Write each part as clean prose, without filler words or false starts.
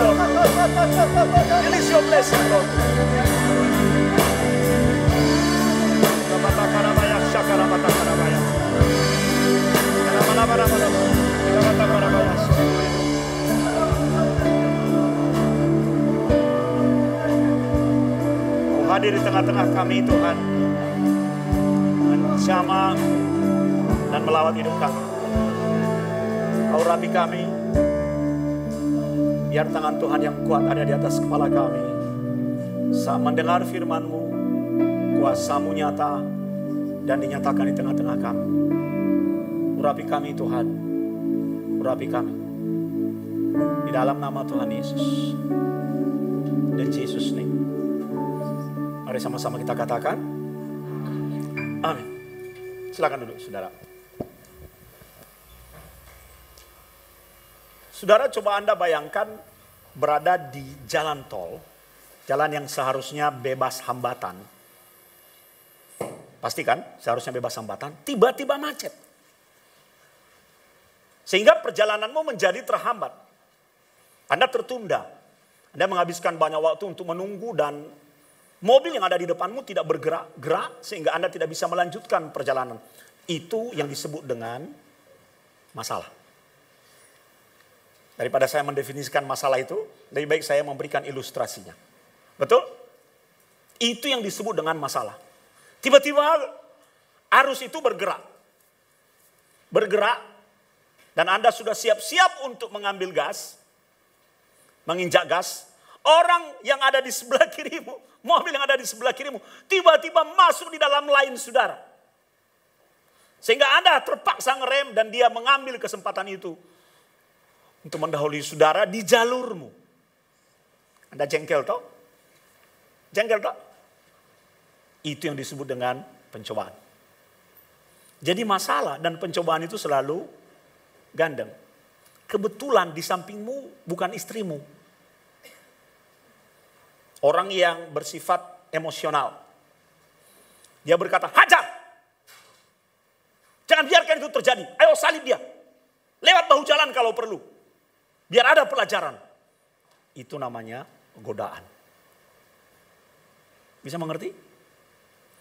Lord. Release your blessing, Lord. Kau hadir di tengah-tengah kami, Tuhan, menjamah dan melawat hidup kami. Kau rapi kami, biar tangan Tuhan yang kuat ada di atas kepala kami. Saat mendengar firman-Mu, kuasa-Mu nyata dan dinyatakan di tengah-tengah kami. Urapi kami, Tuhan. Urapi kami. Di dalam nama Tuhan Yesus. Dan Jesus name. Mari sama-sama kita katakan. Amin. Silakan duduk, saudara. Saudara, coba Anda bayangkan berada di jalan tol, jalan yang seharusnya bebas hambatan. Pastikan seharusnya bebas hambatan, tiba-tiba macet. Sehingga perjalananmu menjadi terhambat. Anda tertunda. Anda menghabiskan banyak waktu untuk menunggu dan mobil yang ada di depanmu tidak bergerak-gerak sehingga Anda tidak bisa melanjutkan perjalanan. Itu yang disebut dengan masalah. Daripada saya mendefinisikan masalah itu, lebih baik saya memberikan ilustrasinya. Betul? Itu yang disebut dengan masalah. Tiba-tiba arus itu bergerak. Bergerak dan Anda sudah siap-siap untuk mengambil gas, menginjak gas. Orang yang ada di sebelah kirimu, mobil yang ada di sebelah kirimu, tiba-tiba masuk di dalam lane saudara. Sehingga Anda terpaksa ngerem dan dia mengambil kesempatan itu untuk mendahului saudara di jalurmu. Anda jengkel toh? Jengkel toh? Itu yang disebut dengan pencobaan. Jadi masalah dan pencobaan itu selalu gandeng. Kebetulan di sampingmu bukan istrimu. Orang yang bersifat emosional. Dia berkata, hajar! Jangan biarkan itu terjadi. Ayo salib dia. Lewat bahu jalan kalau perlu. Biar ada pelajaran. Itu namanya godaan. Bisa mengerti?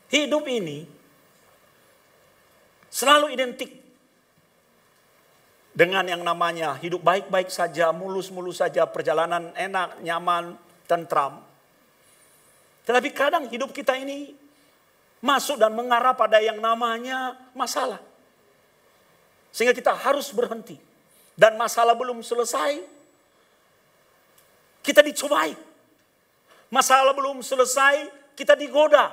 Hidup ini selalu identik dengan yang namanya hidup baik-baik saja, mulus-mulus saja, perjalanan enak, nyaman, tentram. Tetapi kadang hidup kita ini masuk dan mengarah pada yang namanya masalah. Sehingga kita harus berhenti. Dan masalah belum selesai, kita dicobai. Masalah belum selesai, kita digoda.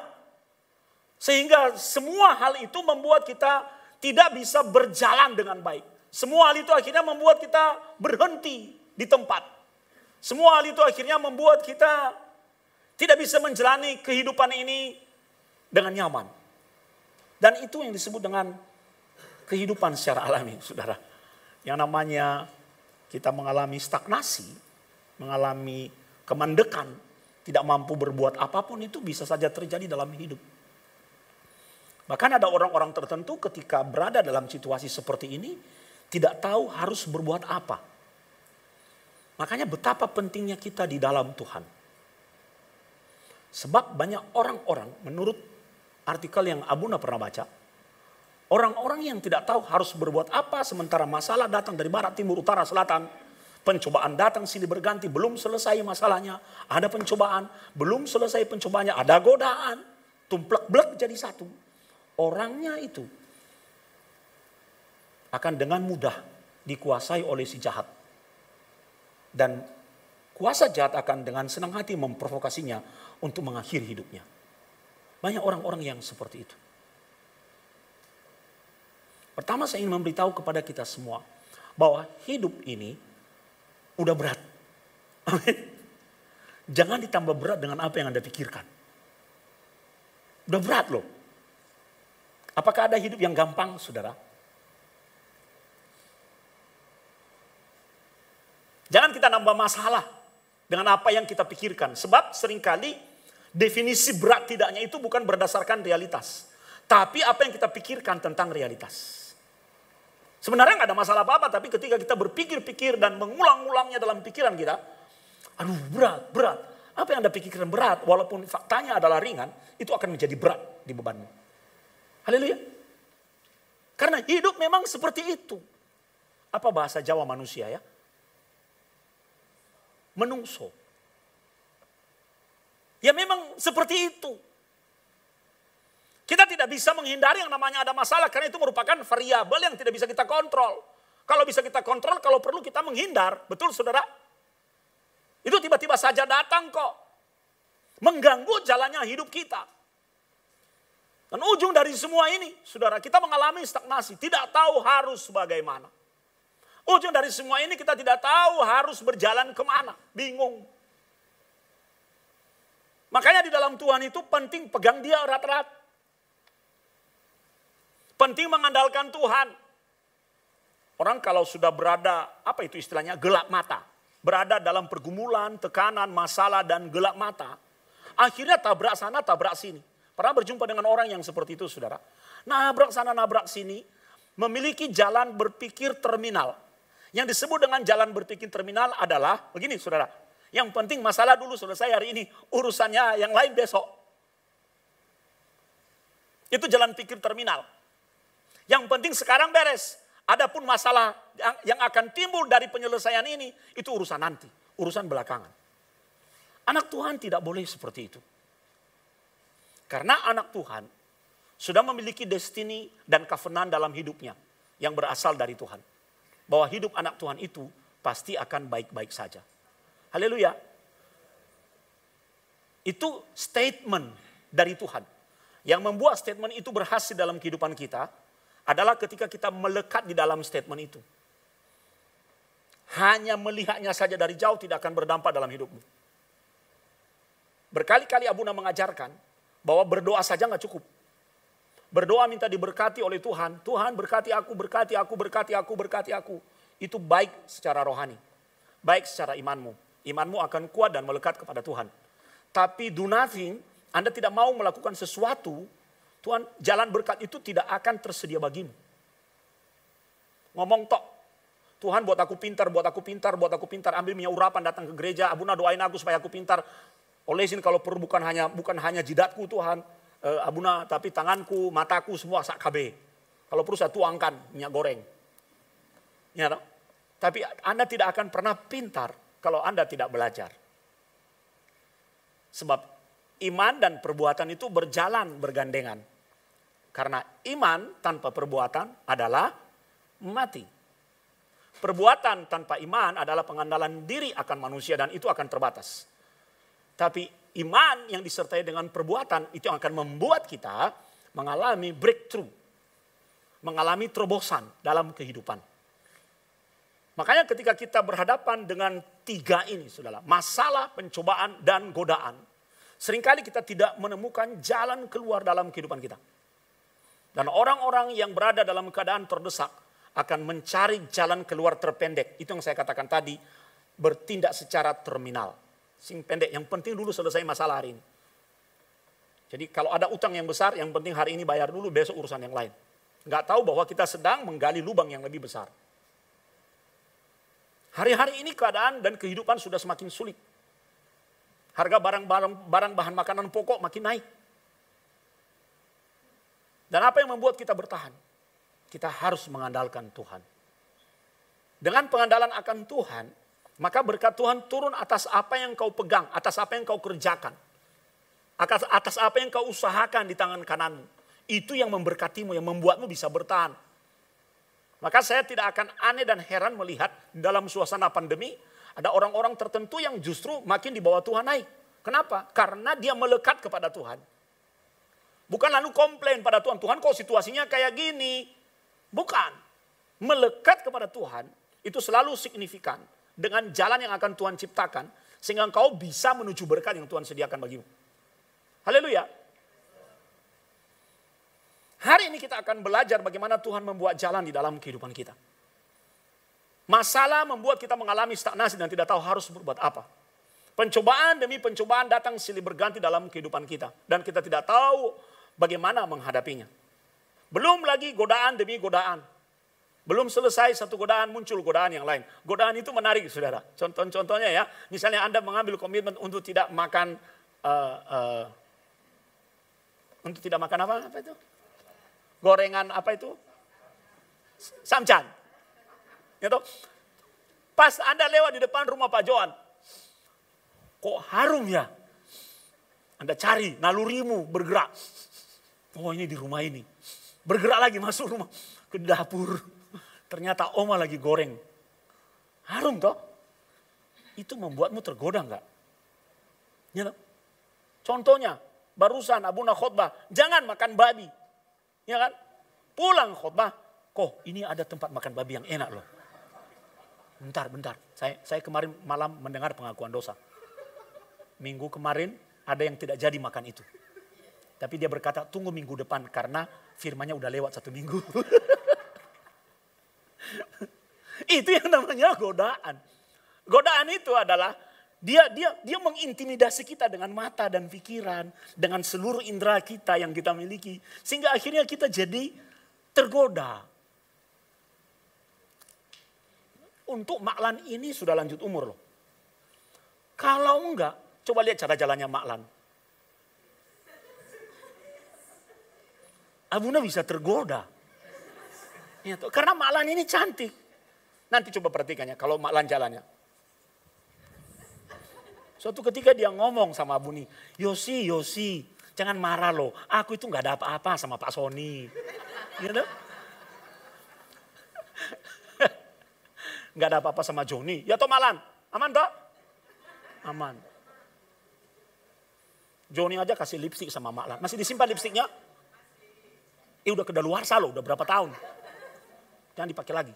Sehingga semua hal itu membuat kita tidak bisa berjalan dengan baik. Semua hal itu akhirnya membuat kita berhenti di tempat. Semua hal itu akhirnya membuat kita tidak bisa menjalani kehidupan ini dengan nyaman. Dan itu yang disebut dengan kehidupan secara alami, saudara. Yang namanya kita mengalami stagnasi, mengalami kemandekan, tidak mampu berbuat apapun itu bisa saja terjadi dalam hidup. Bahkan ada orang-orang tertentu ketika berada dalam situasi seperti ini, tidak tahu harus berbuat apa. Makanya betapa pentingnya kita di dalam Tuhan. Sebab banyak orang-orang, menurut artikel yang Abuna pernah baca, orang-orang yang tidak tahu harus berbuat apa sementara masalah datang dari barat, timur, utara, selatan. Pencobaan datang silih berganti, belum selesai masalahnya. Ada pencobaan, belum selesai pencobaannya. Ada godaan, tumplek-blek jadi satu. Orangnya itu akan dengan mudah dikuasai oleh si jahat. Dan kuasa jahat akan dengan senang hati memprovokasinya untuk mengakhiri hidupnya. Banyak orang-orang yang seperti itu. Pertama saya ingin memberitahu kepada kita semua bahwa hidup ini udah berat. Amin. Jangan ditambah berat dengan apa yang Anda pikirkan. Udah berat loh. Apakah ada hidup yang gampang, saudara? Jangan kita nambah masalah dengan apa yang kita pikirkan. Sebab seringkali definisi berat tidaknya itu bukan berdasarkan realitas. Tapi apa yang kita pikirkan tentang realitas. Sebenarnya nggak ada masalah apa-apa, tapi ketika kita berpikir-pikir dan mengulang-ulangnya dalam pikiran kita, Aduh berat. Apa yang Anda pikirkan berat, walaupun faktanya adalah ringan, itu akan menjadi berat di bebanmu. Haleluya. Karena hidup memang seperti itu. Apa bahasa Jawa manusia ya? Menungso. Ya memang seperti itu. Kita tidak bisa menghindari yang namanya ada masalah, karena itu merupakan variabel yang tidak bisa kita kontrol. Kalau bisa kita kontrol, kalau perlu kita menghindar. Betul saudara? Itu tiba-tiba saja datang kok. Mengganggu jalannya hidup kita. Dan ujung dari semua ini, saudara, kita mengalami stagnasi. Tidak tahu harus bagaimana. Ujung dari semua ini kita tidak tahu harus berjalan kemana. Bingung. Makanya di dalam Tuhan itu penting pegang dia erat-erat. Penting mengandalkan Tuhan. Orang kalau sudah berada, apa itu istilahnya, gelap mata. Berada dalam pergumulan, tekanan, masalah, dan gelap mata. Akhirnya tabrak sana, tabrak sini. Pernah berjumpa dengan orang yang seperti itu, saudara. Nabrak sana, nabrak sini. Memiliki jalan berpikir terminal. Yang disebut dengan jalan berpikir terminal adalah, begini saudara. Yang penting masalah dulu selesai hari ini. Urusannya yang lain besok. Itu jalan pikir terminal. Yang penting sekarang beres. Adapun masalah yang akan timbul dari penyelesaian ini, itu urusan nanti. Urusan belakangan. Anak Tuhan tidak boleh seperti itu. Karena anak Tuhan sudah memiliki destiny dan covenant dalam hidupnya yang berasal dari Tuhan. Bahwa hidup anak Tuhan itu pasti akan baik-baik saja. Haleluya. Itu statement dari Tuhan. Yang membuat statement itu berhasil dalam kehidupan kita adalah ketika kita melekat di dalam statement itu. Hanya melihatnya saja dari jauh tidak akan berdampak dalam hidupmu. Berkali-kali Abuna mengajarkan bahwa berdoa saja nggak cukup. Berdoa minta diberkati oleh Tuhan. Tuhan berkati aku, berkati aku, berkati aku, berkati aku. Itu baik secara rohani. Baik secara imanmu. Imanmu akan kuat dan melekat kepada Tuhan. Tapi do nothing, Anda tidak mau melakukan sesuatu, Tuhan, jalan berkat itu tidak akan tersedia bagimu. Ngomong tok. Tuhan buat aku pintar, buat aku pintar, buat aku pintar. Ambil minyak urapan, datang ke gereja. Abuna doain aku supaya aku pintar. Olesin kalau perlu bukan hanya jidatku Tuhan. Abuna, tapi tanganku, mataku semua sak KB. Kalau perlu saya tuangkan minyak goreng. Ya, no? Tapi Anda tidak akan pernah pintar kalau Anda tidak belajar. Sebab iman dan perbuatan itu berjalan bergandengan. Karena iman tanpa perbuatan adalah mati. Perbuatan tanpa iman adalah pengandalan diri akan manusia dan itu akan terbatas. Tapi iman yang disertai dengan perbuatan itu akan membuat kita mengalami breakthrough. Mengalami terobosan dalam kehidupan. Makanya ketika kita berhadapan dengan tiga ini, saudara, masalah, pencobaan, dan godaan. Seringkali kita tidak menemukan jalan keluar dalam kehidupan kita. Dan orang-orang yang berada dalam keadaan terdesak akan mencari jalan keluar terpendek. Itu yang saya katakan tadi, bertindak secara terminal. Sing pendek, yang penting dulu selesai masalah hari ini. Jadi kalau ada utang yang besar, yang penting hari ini bayar dulu, besok urusan yang lain. Nggak tahu bahwa kita sedang menggali lubang yang lebih besar. Hari-hari ini keadaan dan kehidupan sudah semakin sulit. Harga barang bahan makanan pokok makin naik. Dan apa yang membuat kita bertahan? Kita harus mengandalkan Tuhan. Dengan pengandalan akan Tuhan, maka berkat Tuhan turun atas apa yang kau pegang, atas apa yang kau kerjakan. Atas apa yang kau usahakan di tangan kananmu. Itu yang memberkatimu, yang membuatmu bisa bertahan. Maka saya tidak akan aneh dan heran melihat dalam suasana pandemi, ada orang-orang tertentu yang justru makin di bawah Tuhan naik. Kenapa? Karena dia melekat kepada Tuhan. Bukan lalu komplain pada Tuhan, Tuhan kok situasinya kayak gini. Bukan. Melekat kepada Tuhan itu selalu signifikan. Dengan jalan yang akan Tuhan ciptakan. Sehingga engkau bisa menuju berkat yang Tuhan sediakan bagimu. Haleluya. Hari ini kita akan belajar bagaimana Tuhan membuat jalan di dalam kehidupan kita. Masalah membuat kita mengalami stagnasi dan tidak tahu harus berbuat apa. Pencobaan demi pencobaan datang silih berganti dalam kehidupan kita. Dan kita tidak tahu bagaimana menghadapinya. Belum lagi godaan demi godaan. Belum selesai satu godaan, muncul godaan yang lain. Godaan itu menarik, saudara. Contohnya ya, misalnya Anda mengambil komitmen untuk tidak makan, apa itu? Gorengan apa itu? Samcan. Gitu. Pas Anda lewat di depan rumah Pak Joan, kok harum ya? Anda cari, nalurimu bergerak. Oh, ini di rumah ini. Bergerak lagi masuk rumah, ke dapur. Ternyata oma lagi goreng. Harum toh? Itu membuatmu tergoda enggak? Ya toh? Contohnya, barusan Abuna khotbah, jangan makan babi. Ya kan? Pulang khotbah, kok ini ada tempat makan babi yang enak loh. Bentar. Saya kemarin malam mendengar pengakuan dosa. Minggu kemarin ada yang tidak jadi makan itu. Tapi dia berkata, tunggu minggu depan karena firmannya udah lewat 1 minggu. Itu yang namanya godaan. Godaan itu adalah dia mengintimidasi kita dengan mata dan pikiran, dengan seluruh indera kita yang kita miliki, sehingga akhirnya kita jadi tergoda. Untuk Maklan ini sudah lanjut umur loh. Kalau enggak, coba lihat cara jalannya Maklan. Abuna bisa tergoda. Ya, karena Maklan ini cantik. Nanti coba perhatikannya kalau Maklan jalannya. Suatu ketika dia ngomong sama Abuni, Yosi, jangan marah loh. Aku itu gak ada apa-apa sama Pak Sony. Gitu? Gak ada apa-apa sama Joni. Ya toh Maklan, aman toh? Aman. Joni aja kasih lipstik sama Maklan. Masih disimpan lipstiknya? Udah kedaluarsa loh, udah berapa tahun. Jangan dipakai lagi.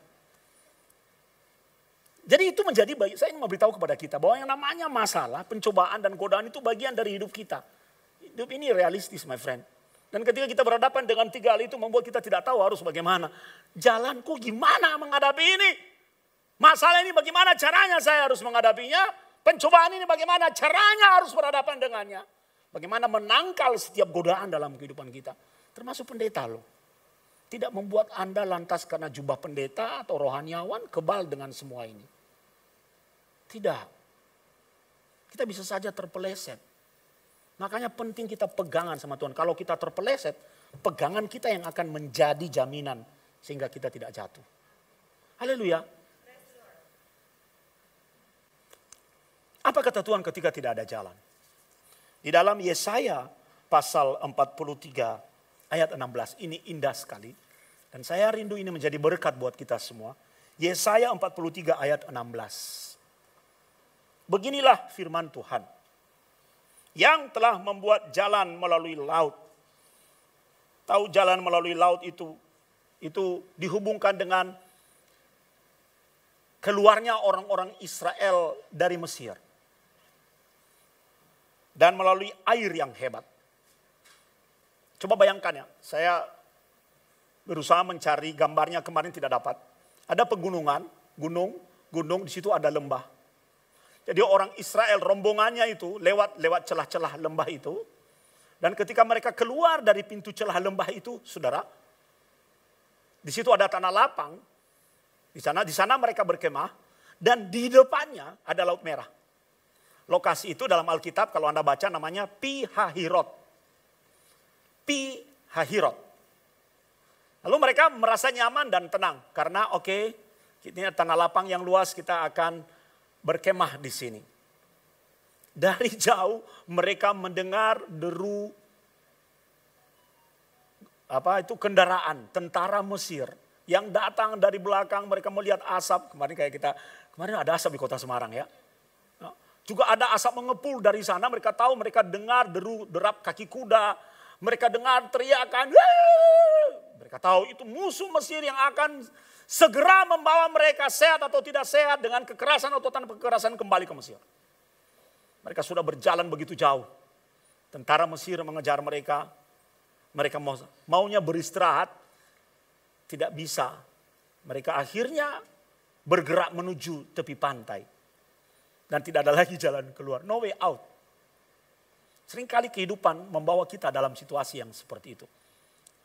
Jadi itu menjadi, saya ingin memberitahu kepada kita bahwa yang namanya masalah, pencobaan dan godaan itu bagian dari hidup kita. Hidup ini realistis my friend. Dan ketika kita berhadapan dengan 3 hal itu membuat kita tidak tahu harus bagaimana. Jalanku gimana menghadapi ini? Masalah ini bagaimana caranya saya harus menghadapinya? Pencobaan ini bagaimana caranya harus berhadapan dengannya? Bagaimana menangkal setiap godaan dalam kehidupan kita. Termasuk pendeta loh. Tidak membuat Anda lantas karena jubah pendeta atau rohaniawan kebal dengan semua ini. Tidak. Kita bisa saja terpeleset. Makanya penting kita pegangan sama Tuhan. Kalau kita terpeleset, pegangan kita yang akan menjadi jaminan sehingga kita tidak jatuh. Haleluya. Apa kata Tuhan ketika tidak ada jalan? Di dalam Yesaya pasal 43 ayat 16 ini indah sekali. Dan saya rindu ini menjadi berkat buat kita semua. Yesaya 43 ayat 16. Beginilah firman Tuhan. Yang telah membuat jalan melalui laut. Tahu jalan melalui laut itu dihubungkan dengan keluarnya orang-orang Israel dari Mesir. Dan melalui air yang hebat. Coba bayangkan ya, saya berusaha mencari gambarnya kemarin tidak dapat. Ada pegunungan, gunung, di situ ada lembah. Jadi orang Israel rombongannya itu lewat celah-celah lembah itu. Dan ketika mereka keluar dari pintu celah lembah itu, saudara, di situ ada tanah lapang. Di sana mereka berkemah dan di depannya ada Laut Merah. Lokasi itu dalam Alkitab kalau Anda baca namanya Pi Hahirot. Pi Hahirot. Lalu mereka merasa nyaman dan tenang karena ini tanah lapang yang luas, kita akan berkemah di sini. Dari jauh mereka mendengar deru kendaraan tentara Mesir yang datang dari belakang. Mereka melihat asap. Kemarin ada asap di kota Semarang ya. Juga ada asap mengepul dari sana. Mereka tahu, mereka dengar derap kaki kuda. Mereka dengar teriakan. Mereka tahu itu musuh Mesir yang akan segera membawa mereka sehat atau tidak sehat dengan kekerasan atau tanpa kekerasan kembali ke Mesir. Mereka sudah berjalan begitu jauh. Tentara Mesir mengejar mereka. Mereka maunya beristirahat. Tidak bisa. Mereka akhirnya bergerak menuju tepi pantai. Dan tidak ada lagi jalan keluar. No way out. Seringkali kehidupan membawa kita dalam situasi yang seperti itu.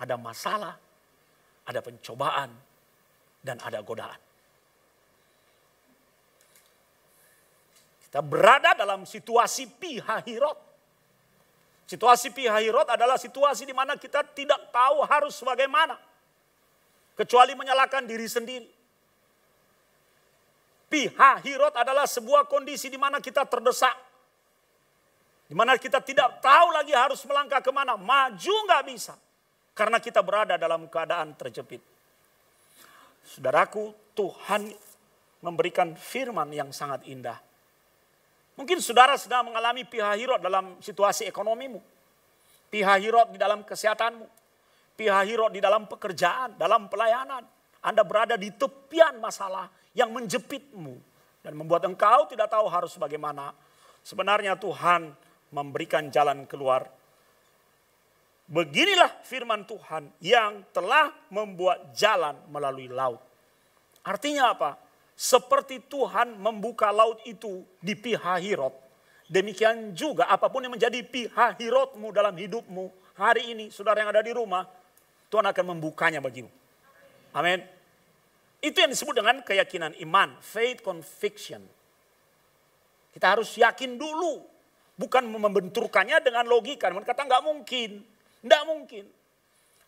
Ada masalah, ada pencobaan, dan ada godaan. Kita berada dalam situasi pihahirot. Situasi pihahirot adalah situasi di mana kita tidak tahu harus bagaimana. Kecuali menyalahkan diri sendiri. Pihahirot adalah sebuah kondisi di mana kita terdesak. Di mana kita tidak tahu lagi harus melangkah kemana. Maju nggak bisa. Karena kita berada dalam keadaan terjepit. Saudaraku, Tuhan memberikan firman yang sangat indah. Mungkin saudara sedang mengalami pihahirot dalam situasi ekonomimu. Pihahirot di dalam kesehatanmu. Pihahirot di dalam pekerjaan, dalam pelayanan. Anda berada di tepian masalah yang menjepitmu. Dan membuat engkau tidak tahu harus bagaimana. Sebenarnya Tuhan memberikan jalan keluar. Beginilah firman Tuhan yang telah membuat jalan melalui laut. Artinya apa? Seperti Tuhan membuka laut itu di Pihahirot. Demikian juga apapun yang menjadi Pihahirotmu dalam hidupmu hari ini, saudara yang ada di rumah, Tuhan akan membukanya bagimu. Amin. Itu yang disebut dengan keyakinan iman, faith conviction. Kita harus yakin dulu. Bukan membenturkannya dengan logika. Mereka kata nggak mungkin. Nggak mungkin.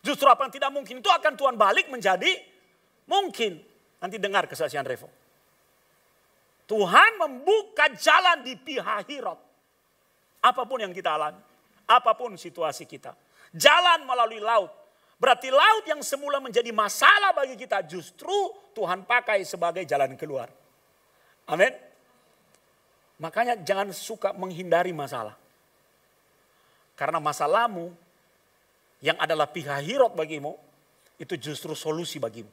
Justru apa yang tidak mungkin itu akan Tuhan balik menjadi mungkin. Nanti dengar kesaksian Revo. Tuhan membuka jalan di Pihahirot. Apapun yang kita alami. Apapun situasi kita. Jalan melalui laut. Berarti laut yang semula menjadi masalah bagi kita justru Tuhan pakai sebagai jalan keluar. Amin. Makanya jangan suka menghindari masalah. Karena masalahmu yang adalah Pihahirot bagimu, itu justru solusi bagimu.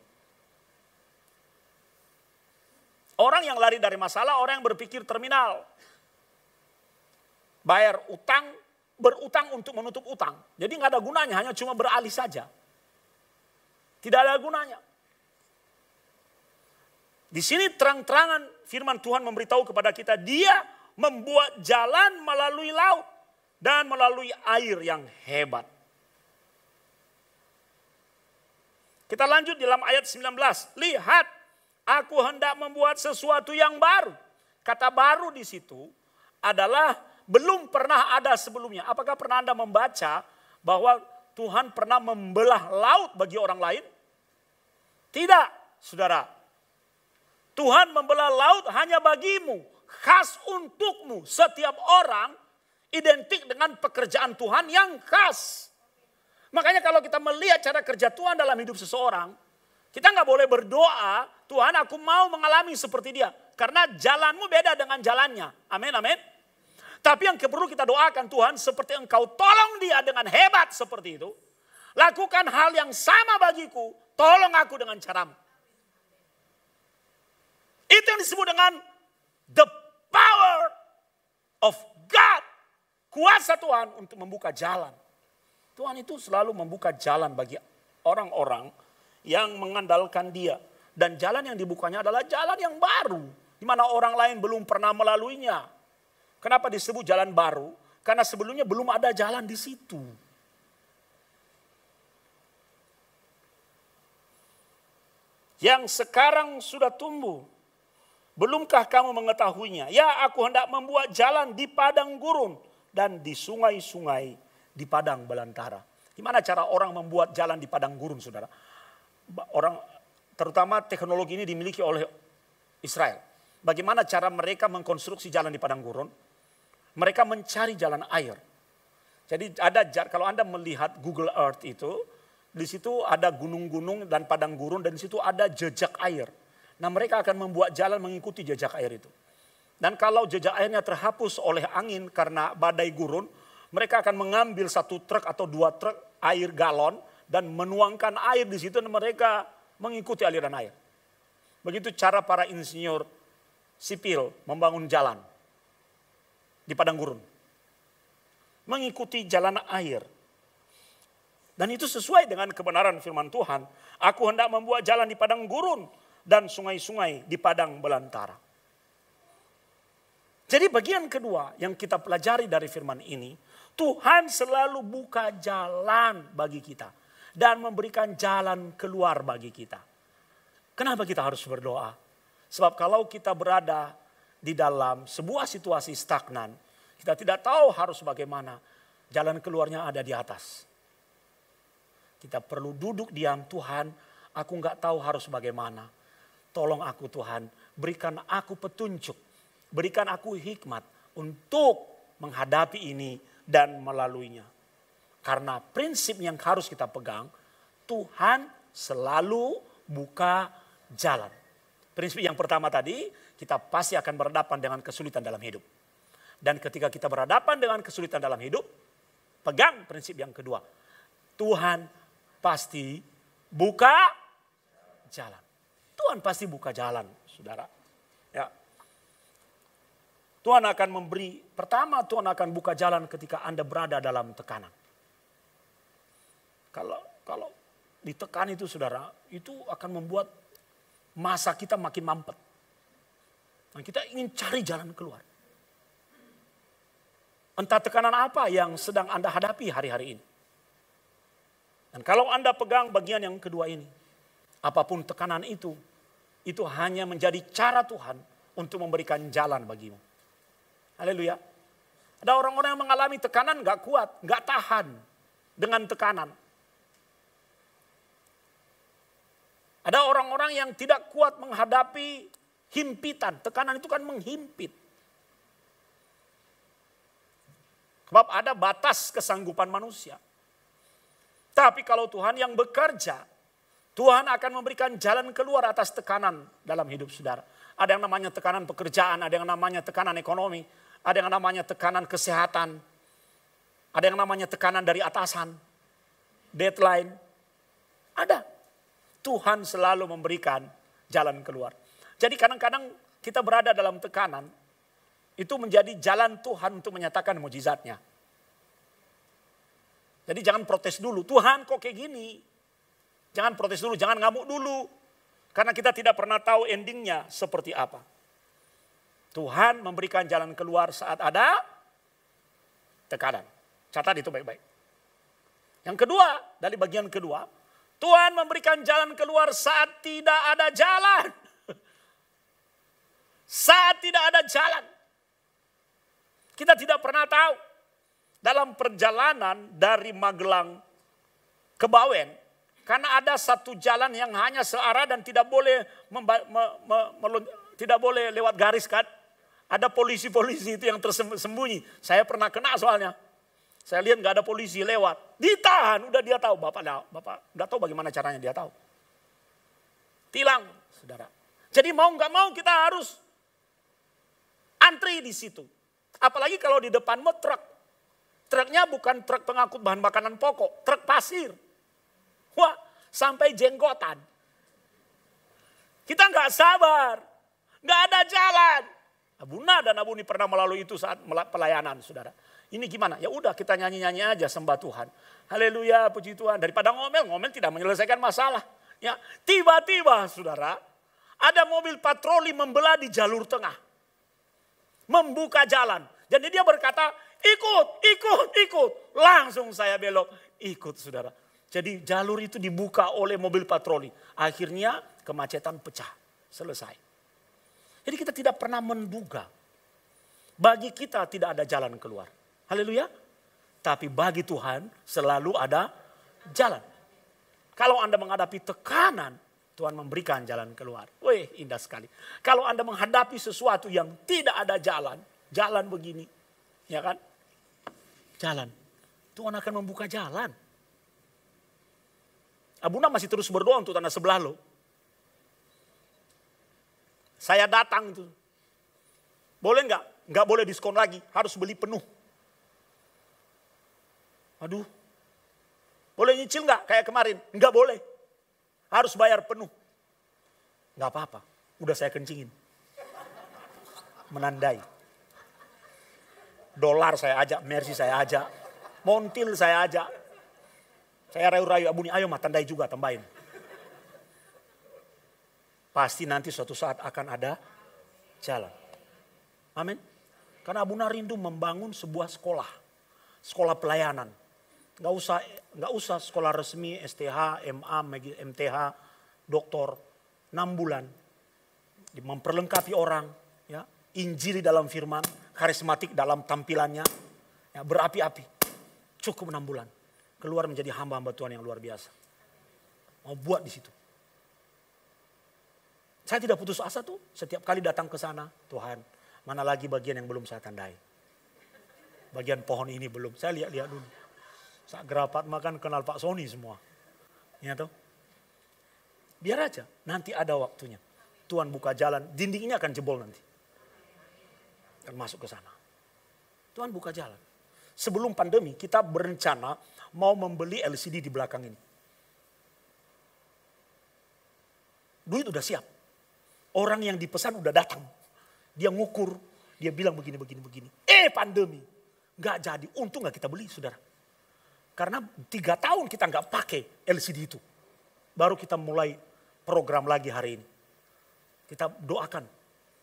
Orang yang lari dari masalah, orang yang berpikir terminal. Bayar utang, berutang untuk menutup utang. Jadi nggak ada gunanya, hanya cuma beralih saja. Tidak ada gunanya. Di sini terang-terangan firman Tuhan memberitahu kepada kita, Dia membuat jalan melalui laut dan melalui air yang hebat. Kita lanjut dalam ayat 19. Lihat, aku hendak membuat sesuatu yang baru. Kata baru di situ adalah belum pernah ada sebelumnya. Apakah pernah Anda membaca bahwa Tuhan pernah membelah laut bagi orang lain? Tidak, saudara. Tuhan membelah laut hanya bagimu, khas untukmu. Setiap orang identik dengan pekerjaan Tuhan yang khas. Makanya kalau kita melihat cara kerja Tuhan dalam hidup seseorang, kita nggak boleh berdoa, Tuhan aku mau mengalami seperti dia. Karena jalanmu beda dengan jalannya. Amin, amin. Tapi yang perlu kita doakan, Tuhan seperti engkau tolong dia dengan hebat seperti itu. Lakukan hal yang sama bagiku, tolong aku dengan caramu. Itu yang disebut dengan the power of God. Kuasa Tuhan untuk membuka jalan. Tuhan itu selalu membuka jalan bagi orang-orang yang mengandalkan Dia. Dan jalan yang dibukanya adalah jalan yang baru. Di mana orang lain belum pernah melaluinya. Kenapa disebut jalan baru? Karena sebelumnya belum ada jalan di situ. Yang sekarang sudah tumbuh. Belumkah kamu mengetahuinya? Ya, aku hendak membuat jalan di padang gurun dan di sungai-sungai di padang belantara. Gimana cara orang membuat jalan di padang gurun, saudara? Orang, terutama teknologi ini dimiliki oleh Israel. Bagaimana cara mereka mengkonstruksi jalan di padang gurun? Mereka mencari jalan air. Jadi ada, kalau Anda melihat Google Earth itu, di situ ada gunung-gunung dan padang gurun dan di situ ada jejak air. Nah mereka akan membuat jalan mengikuti jejak air itu. Dan kalau jejak airnya terhapus oleh angin karena badai gurun, mereka akan mengambil 1 truk atau 2 truk air galon dan menuangkan air di situ dan mereka mengikuti aliran air. Begitu cara para insinyur sipil membangun jalan di padang gurun. Mengikuti jalan air. Dan itu sesuai dengan kebenaran firman Tuhan. Aku hendak membuat jalan di padang gurun dan sungai-sungai di padang belantara. Jadi bagian kedua yang kita pelajari dari firman ini, Tuhan selalu buka jalan bagi kita dan memberikan jalan keluar bagi kita. Kenapa kita harus berdoa? Sebab kalau kita berada di dalam sebuah situasi stagnan, kita tidak tahu harus bagaimana, jalan keluarnya ada di atas. Kita perlu duduk diam, Tuhan, aku nggak tahu harus bagaimana. Tolong aku Tuhan, berikan aku petunjuk, berikan aku hikmat untuk menghadapi ini dan melaluinya. Karena prinsip yang harus kita pegang, Tuhan selalu buka jalan. Prinsip yang pertama tadi, kita pasti akan berhadapan dengan kesulitan dalam hidup. Dan ketika kita berhadapan dengan kesulitan dalam hidup, pegang prinsip yang kedua. Tuhan pasti buka jalan. Tuhan pasti buka jalan, saudara. Ya. Tuhan akan memberi, pertama Tuhan akan buka jalan ketika Anda berada dalam tekanan. Kalau ditekan itu saudara, itu akan membuat masa kita makin mampet. Dan kita ingin cari jalan keluar. Entah tekanan apa yang sedang Anda hadapi hari-hari ini. Dan kalau Anda pegang bagian yang kedua ini, apapun tekanan itu hanya menjadi cara Tuhan untuk memberikan jalan bagimu. Haleluya. Ada orang-orang yang mengalami tekanan gak kuat, gak tahan dengan tekanan. Ada orang-orang yang tidak kuat menghadapi himpitan. Tekanan itu kan menghimpit. Sebab ada batas kesanggupan manusia. Tapi kalau Tuhan yang bekerja, Tuhan akan memberikan jalan keluar atas tekanan dalam hidup saudara. Ada yang namanya tekanan pekerjaan, ada yang namanya tekanan ekonomi, ada yang namanya tekanan kesehatan, ada yang namanya tekanan dari atasan, deadline. Ada. Tuhan selalu memberikan jalan keluar. Jadi kadang-kadang kita berada dalam tekanan, itu menjadi jalan Tuhan untuk menyatakan mukjizatnya. Jadi jangan protes dulu, Tuhan kok kayak gini. Jangan protes dulu, jangan ngamuk dulu. Karena kita tidak pernah tahu endingnya seperti apa. Tuhan memberikan jalan keluar saat ada tekanan. Catat itu baik-baik. Yang kedua, dari bagian kedua, Tuhan memberikan jalan keluar saat tidak ada jalan. Saat tidak ada jalan. Kita tidak pernah tahu. Dalam perjalanan dari Magelang ke Bawen. Karena ada satu jalan yang hanya searah dan tidak boleh tidak boleh lewat garis kan. Ada polisi-polisi itu yang tersembunyi. Saya pernah kena soalnya. Saya lihat gak ada polisi lewat. Ditahan, udah dia tahu. Bapak gak tahu bagaimana caranya dia tahu. Tilang, saudara. Jadi mau gak mau kita harus antri di situ. Apalagi kalau di depanmu truk. Truknya bukan truk pengangkut bahan makanan pokok. Truk pasir. Wah, sampai jenggotan. Kita gak sabar. Gak ada jalan. Abuna dan Abuni pernah melalui itu saat pelayanan, saudara. Ini gimana? Ya udah kita nyanyi-nyanyi aja sembah Tuhan. Haleluya, puji Tuhan. Daripada ngomel tidak menyelesaikan masalah. Ya, tiba-tiba saudara, ada mobil patroli membelah di jalur tengah. Membuka jalan. Jadi dia berkata, ikut. Langsung saya belok, ikut saudara. Jadi jalur itu dibuka oleh mobil patroli. Akhirnya kemacetan pecah. Selesai. Jadi kita tidak pernah menduga. Bagi kita tidak ada jalan keluar. Haleluya. Tapi bagi Tuhan selalu ada jalan. Kalau Anda menghadapi tekanan, Tuhan memberikan jalan keluar. Wih, indah sekali. Kalau Anda menghadapi sesuatu yang tidak ada jalan begini. Ya kan? Jalan. Tuhan akan membuka jalan. Abuna masih terus berdoa untuk tanah sebelah lo. Saya datang itu. Boleh enggak? Enggak boleh diskon lagi. Harus beli penuh. Aduh, boleh nyicil nggak kayak kemarin? Nggak boleh, harus bayar penuh. Nggak apa-apa, udah saya kencingin. Menandai. Dolar saya ajak, Mercy saya ajak, Montil saya ajak. Saya rayu-rayu, Abuni ayo mah tandai juga, tambahin. Pasti nanti suatu saat akan ada jalan. Amin. Karena Abuna rindu membangun sebuah sekolah pelayanan. Nggak usah sekolah resmi, STH, MA, MTH, doktor. 6 bulan. Memperlengkapi orang. Ya, Injili dalam firman. Karismatik dalam tampilannya. Ya, berapi-api. Cukup 6 bulan. Keluar menjadi hamba-hamba Tuhan yang luar biasa. Mau buat di situ. Saya tidak putus asa tuh. Setiap kali datang ke sana. Tuhan, mana lagi bagian yang belum saya tandai. Bagian pohon ini belum. Saya lihat-lihat dulu. Saat gerapat makan kenal Pak Sony semua. Ya toh. Biar aja. Nanti ada waktunya. Tuhan buka jalan. Dinding ini akan jebol nanti. Akan masuk ke sana. Tuhan buka jalan. Sebelum pandemi kita berencana mau membeli LCD di belakang ini. Duit udah siap. Orang yang dipesan udah datang. Dia ngukur. Dia bilang begini. Pandemi. Gak jadi. Untung gak kita beli, saudara. Karena 3 tahun kita gak pakai LCD itu. Baru kita mulai program lagi hari ini. Kita doakan.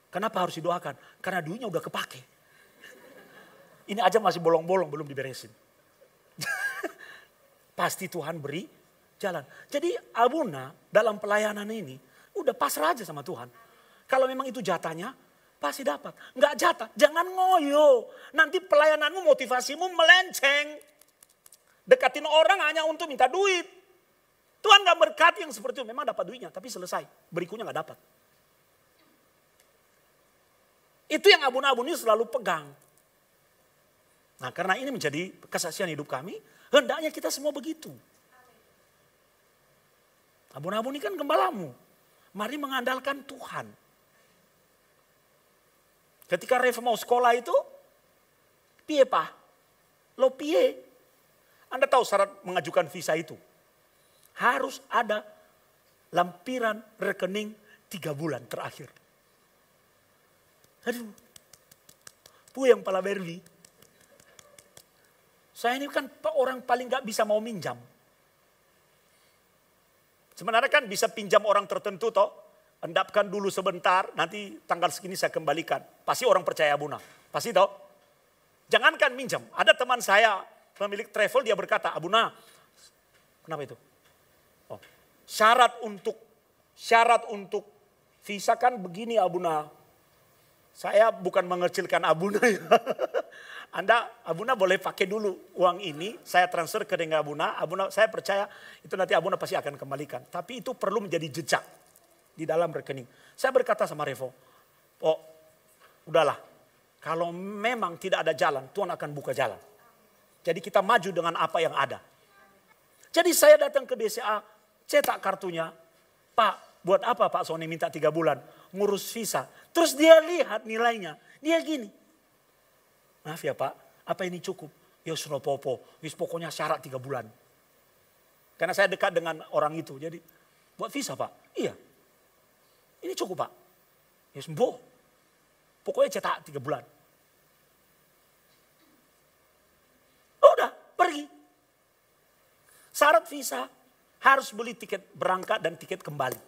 Kenapa harus didoakan? Karena duitnya udah kepake. Ini aja masih bolong-bolong, belum diberesin. Pasti Tuhan beri jalan. Jadi Abuna dalam pelayanan ini udah pasrah aja sama Tuhan. Kalau memang itu jatahnya, pasti dapat. Enggak jatah, jangan ngoyo. Nanti pelayananmu, motivasimu melenceng. Dekatin orang hanya untuk minta duit. Tuhan gak berkati yang seperti itu. Memang dapat duitnya, tapi selesai. Berikutnya gak dapat. Itu yang abun-abun ini selalu pegang. Nah, karena ini menjadi kesaksian hidup kami, hendaknya kita semua begitu. Abun-abun ini kan gembalamu. Mari mengandalkan Tuhan. Ketika Reva mau sekolah itu, piye pak? Lo piye? Anda tahu syarat mengajukan visa itu? Harus ada lampiran rekening 3 bulan terakhir. Aduh, puyeng pala berwi. Saya ini kan orang paling gak bisa mau minjam. Sebenarnya kan bisa pinjam orang tertentu toh. Endapkan dulu sebentar, nanti tanggal segini saya kembalikan. Pasti orang percaya Abuna. Pasti toh. Jangankan minjam. Ada teman saya, pemilik travel, dia berkata, Abuna, kenapa itu? Oh, syarat untuk visa kan begini Abuna. Saya bukan mengecilkan Abuna ya. Abuna boleh pakai dulu uang ini, saya transfer ke dengan Abuna, saya percaya itu nanti Abuna pasti akan kembalikan. Tapi itu perlu menjadi jejak di dalam rekening. Saya berkata sama Revo, oh udahlah, kalau memang tidak ada jalan, Tuhan akan buka jalan. Jadi kita maju dengan apa yang ada. Jadi saya datang ke BCA, cetak kartunya, Pak, buat apa Pak Sony minta 3 bulan, ngurus visa. Terus dia lihat nilainya, dia gini. Maaf ya Pak, apa ini cukup? Ya sudah popo, pokoknya syarat 3 bulan. Karena saya dekat dengan orang itu, jadi buat visa Pak, iya. Ini cukup Pak. Ya sembuh. Pokoknya cetak 3 bulan. Udah, pergi. Syarat visa harus beli tiket berangkat dan tiket kembali.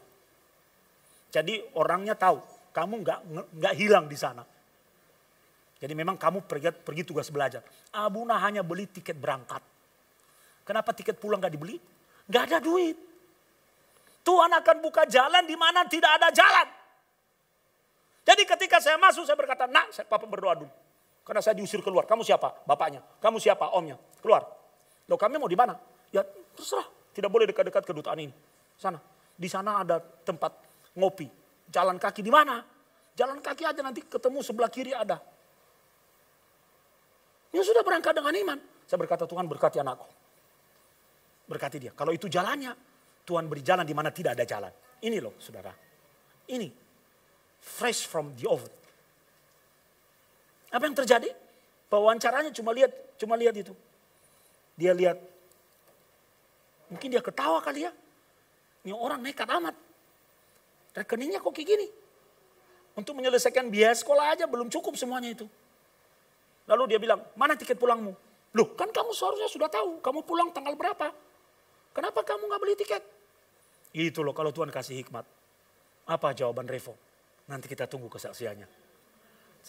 Jadi orangnya tahu, kamu nggak hilang di sana. Jadi memang kamu pergi tugas belajar. Abuna hanya beli tiket berangkat. Kenapa tiket pulang nggak dibeli? Nggak ada duit. Tuhan akan buka jalan di mana tidak ada jalan. Jadi ketika saya masuk, saya berkata, nak, papa berdoa dulu. Karena saya diusir keluar. Kamu siapa? Bapaknya. Kamu siapa? Omnya. Keluar. Loh kami mau di mana? Ya terserah. Tidak boleh dekat-dekat kedutaan ini. Sana. Di sana ada tempat ngopi. Jalan kaki di mana? Jalan kaki aja nanti ketemu sebelah kiri ada. Ya sudah berangkat dengan iman. Saya berkata, Tuhan berkati anakku. Berkati dia. Kalau itu jalannya, Tuhan beri jalan di mana tidak ada jalan. Ini loh saudara. Ini. Fresh from the oven. Apa yang terjadi? Wawancaranya cuma lihat itu. Dia lihat. Mungkin dia ketawa kali ya. Ini orang nekat amat. Rekeningnya kok kayak gini. Untuk menyelesaikan biaya sekolah aja belum cukup semuanya itu. Lalu dia bilang, mana tiket pulangmu? Loh kan kamu seharusnya sudah tahu. Kamu pulang tanggal berapa? Kenapa kamu gak beli tiket? Itu loh kalau Tuhan kasih hikmat. Apa jawaban Revo? Nanti kita tunggu kesaksiannya.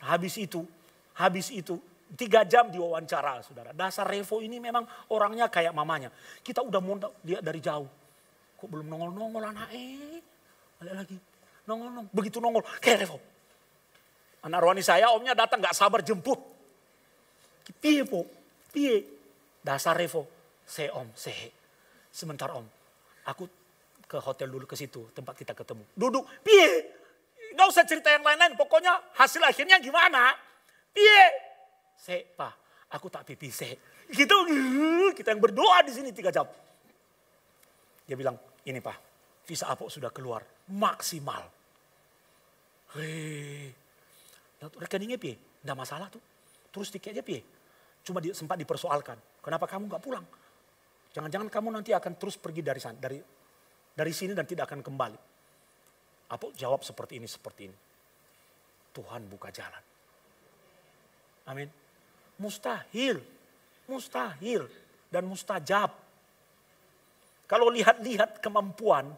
Habis itu 3 jam diwawancara saudara. Dasar Revo ini memang orangnya kayak mamanya. Kita udah mau lihat dari jauh. Kok belum nongol-nongol anak balik lagi. Nongol. Begitu nongol, kayak Revo. Anak rohani saya, omnya datang gak sabar jemput. Piye po, piye. Dasar Revo, om, sebentar om. Aku ke hotel dulu ke situ, tempat kita ketemu. Duduk, piye. Gak usah cerita yang lain-lain, pokoknya hasil akhirnya gimana. Piye. Pak, aku tak pipi Gitu, kita yang berdoa di sini 3 jam. Dia bilang, ini Pak, visa Apok sudah keluar, maksimal. Rekeningnya piye? Nggak masalah tuh. Terus tiketnya piye? Cuma sempat dipersoalkan. Kenapa kamu nggak pulang? Jangan-jangan kamu nanti akan terus pergi dari sana, dari sini dan tidak akan kembali. Apok jawab seperti ini. Tuhan buka jalan. Amin. Mustahil dan mustajab. Kalau lihat-lihat kemampuan,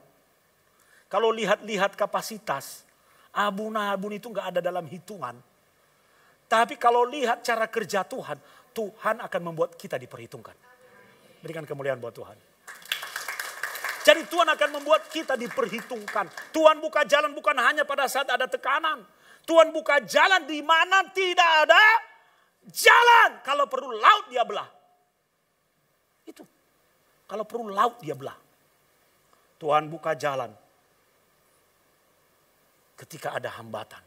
kalau lihat-lihat kapasitas, abun-abun itu nggak ada dalam hitungan. Tapi kalau lihat cara kerja Tuhan, Tuhan akan membuat kita diperhitungkan. Berikan kemuliaan buat Tuhan. Jadi Tuhan akan membuat kita diperhitungkan. Tuhan buka jalan bukan hanya pada saat ada tekanan. Tuhan buka jalan di mana tidak ada jalan. Kalau perlu laut dia belah. Itu. Kalau perlu laut dia belah. Tuhan buka jalan ketika ada hambatan.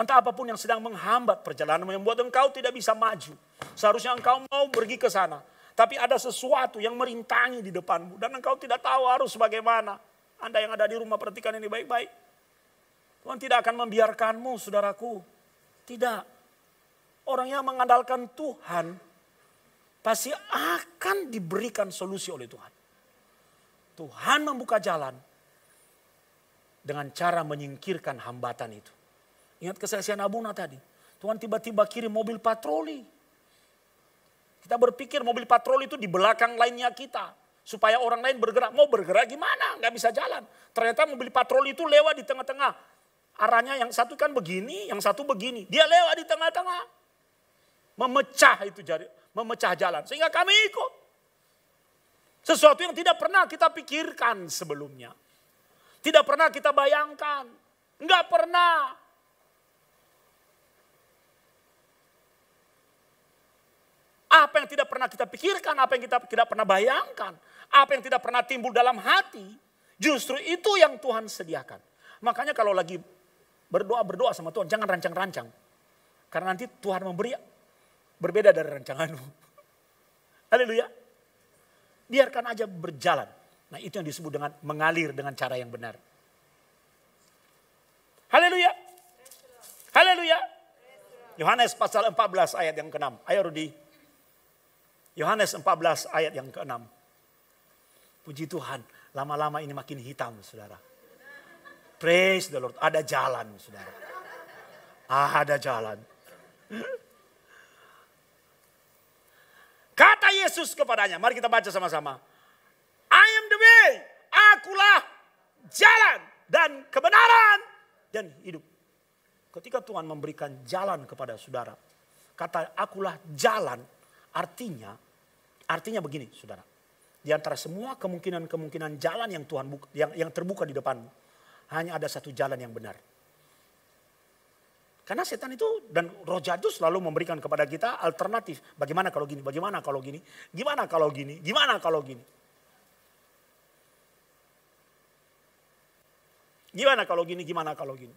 Entah apapun yang sedang menghambat perjalanan, membuat engkau tidak bisa maju. Seharusnya engkau mau pergi ke sana. Tapi ada sesuatu yang merintangi di depanmu. Dan engkau tidak tahu harus bagaimana. Anda yang ada di rumah perhatikan ini baik-baik. Tuhan tidak akan membiarkanmu saudaraku. Tidak. Orang yang mengandalkan Tuhan pasti akan diberikan solusi oleh Tuhan. Tuhan membuka jalan dengan cara menyingkirkan hambatan itu. Ingat kesaksian Abuna tadi. Tuhan tiba-tiba kirim mobil patroli. Kita berpikir mobil patroli itu di belakang lainnya kita. Supaya orang lain bergerak. Mau bergerak gimana? Nggak bisa jalan. Ternyata mobil patroli itu lewat di tengah-tengah. Arahnya yang satu kan begini, yang satu begini. Dia lewat di tengah-tengah. Memecah jalan. Sehingga kami ikut. Sesuatu yang tidak pernah kita pikirkan sebelumnya. Tidak pernah kita bayangkan. Enggak pernah. Apa yang tidak pernah kita pikirkan, apa yang kita tidak pernah bayangkan. Apa yang tidak pernah timbul dalam hati. Justru itu yang Tuhan sediakan. Makanya kalau lagi berdoa sama Tuhan, jangan rancang-rancang. Karena nanti Tuhan memberi berbeda dari rancanganmu. Haleluya. Biarkan aja berjalan. Nah itu yang disebut dengan mengalir dengan cara yang benar. Haleluya. Haleluya. Yohanes pasal 14 ayat yang ke-6. Ayo Rudi. Yohanes 14 ayat yang ke-6. Puji Tuhan, lama-lama ini makin hitam saudara. Praise the Lord, ada jalan saudara. Ada jalan. Kata Yesus kepadanya, mari kita baca sama-sama. I am the way, akulah jalan dan kebenaran dan hidup. Ketika Tuhan memberikan jalan kepada saudara, kata akulah jalan, artinya begini saudara. Di antara semua kemungkinan jalan yang Tuhan yang terbuka di depanmu, hanya ada satu jalan yang benar. Karena setan itu dan roh jahat selalu memberikan kepada kita alternatif. Bagaimana kalau gini, bagaimana kalau gini, gimana kalau gini, gimana kalau gini. Gimana kalau gini, gimana kalau gini.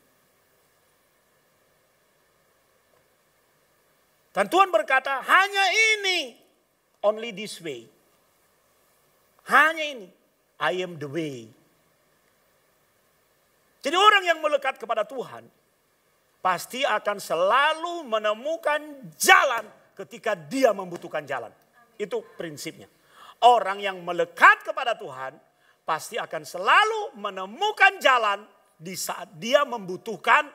Dan Tuhan berkata, hanya ini, only this way. Hanya ini, I am the way. Jadi orang yang melekat kepada Tuhan, pasti akan selalu menemukan jalan ketika dia membutuhkan jalan. Itu prinsipnya. Orang yang melekat kepada Tuhan, pasti akan selalu menemukan jalan di saat dia membutuhkan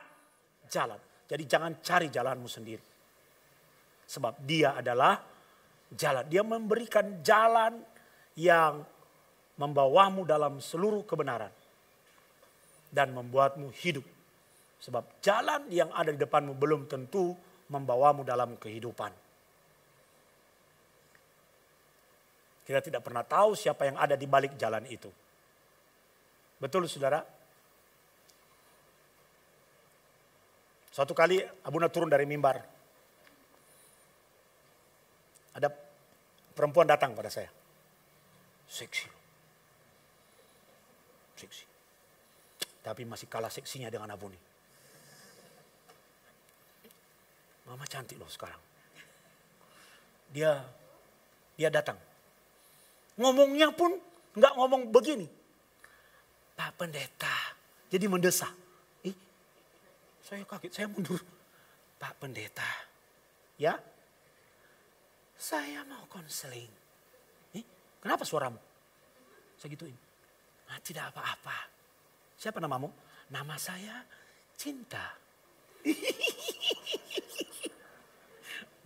jalan. Jadi jangan cari jalanmu sendiri. Sebab dia adalah jalan. Dia memberikan jalan yang membawamu dalam seluruh kebenaran. Dan membuatmu hidup. Sebab jalan yang ada di depanmu belum tentu membawamu dalam kehidupan. Kita tidak pernah tahu siapa yang ada di balik jalan itu. Betul saudara? Suatu kali Abuna turun dari mimbar. Ada perempuan datang pada saya. Seksi. Seksi. Tapi masih kalah seksinya dengan Abuni. Mama cantik loh sekarang. Dia datang. Ngomongnya pun nggak ngomong begini. Pak Pendeta. Jadi mendesak. Saya kaget, saya mundur. Pak Pendeta. Ya? Saya mau konseling. Kenapa suaramu? Saya gituin. Nah, tidak apa-apa. Siapa namamu? Nama saya Cinta.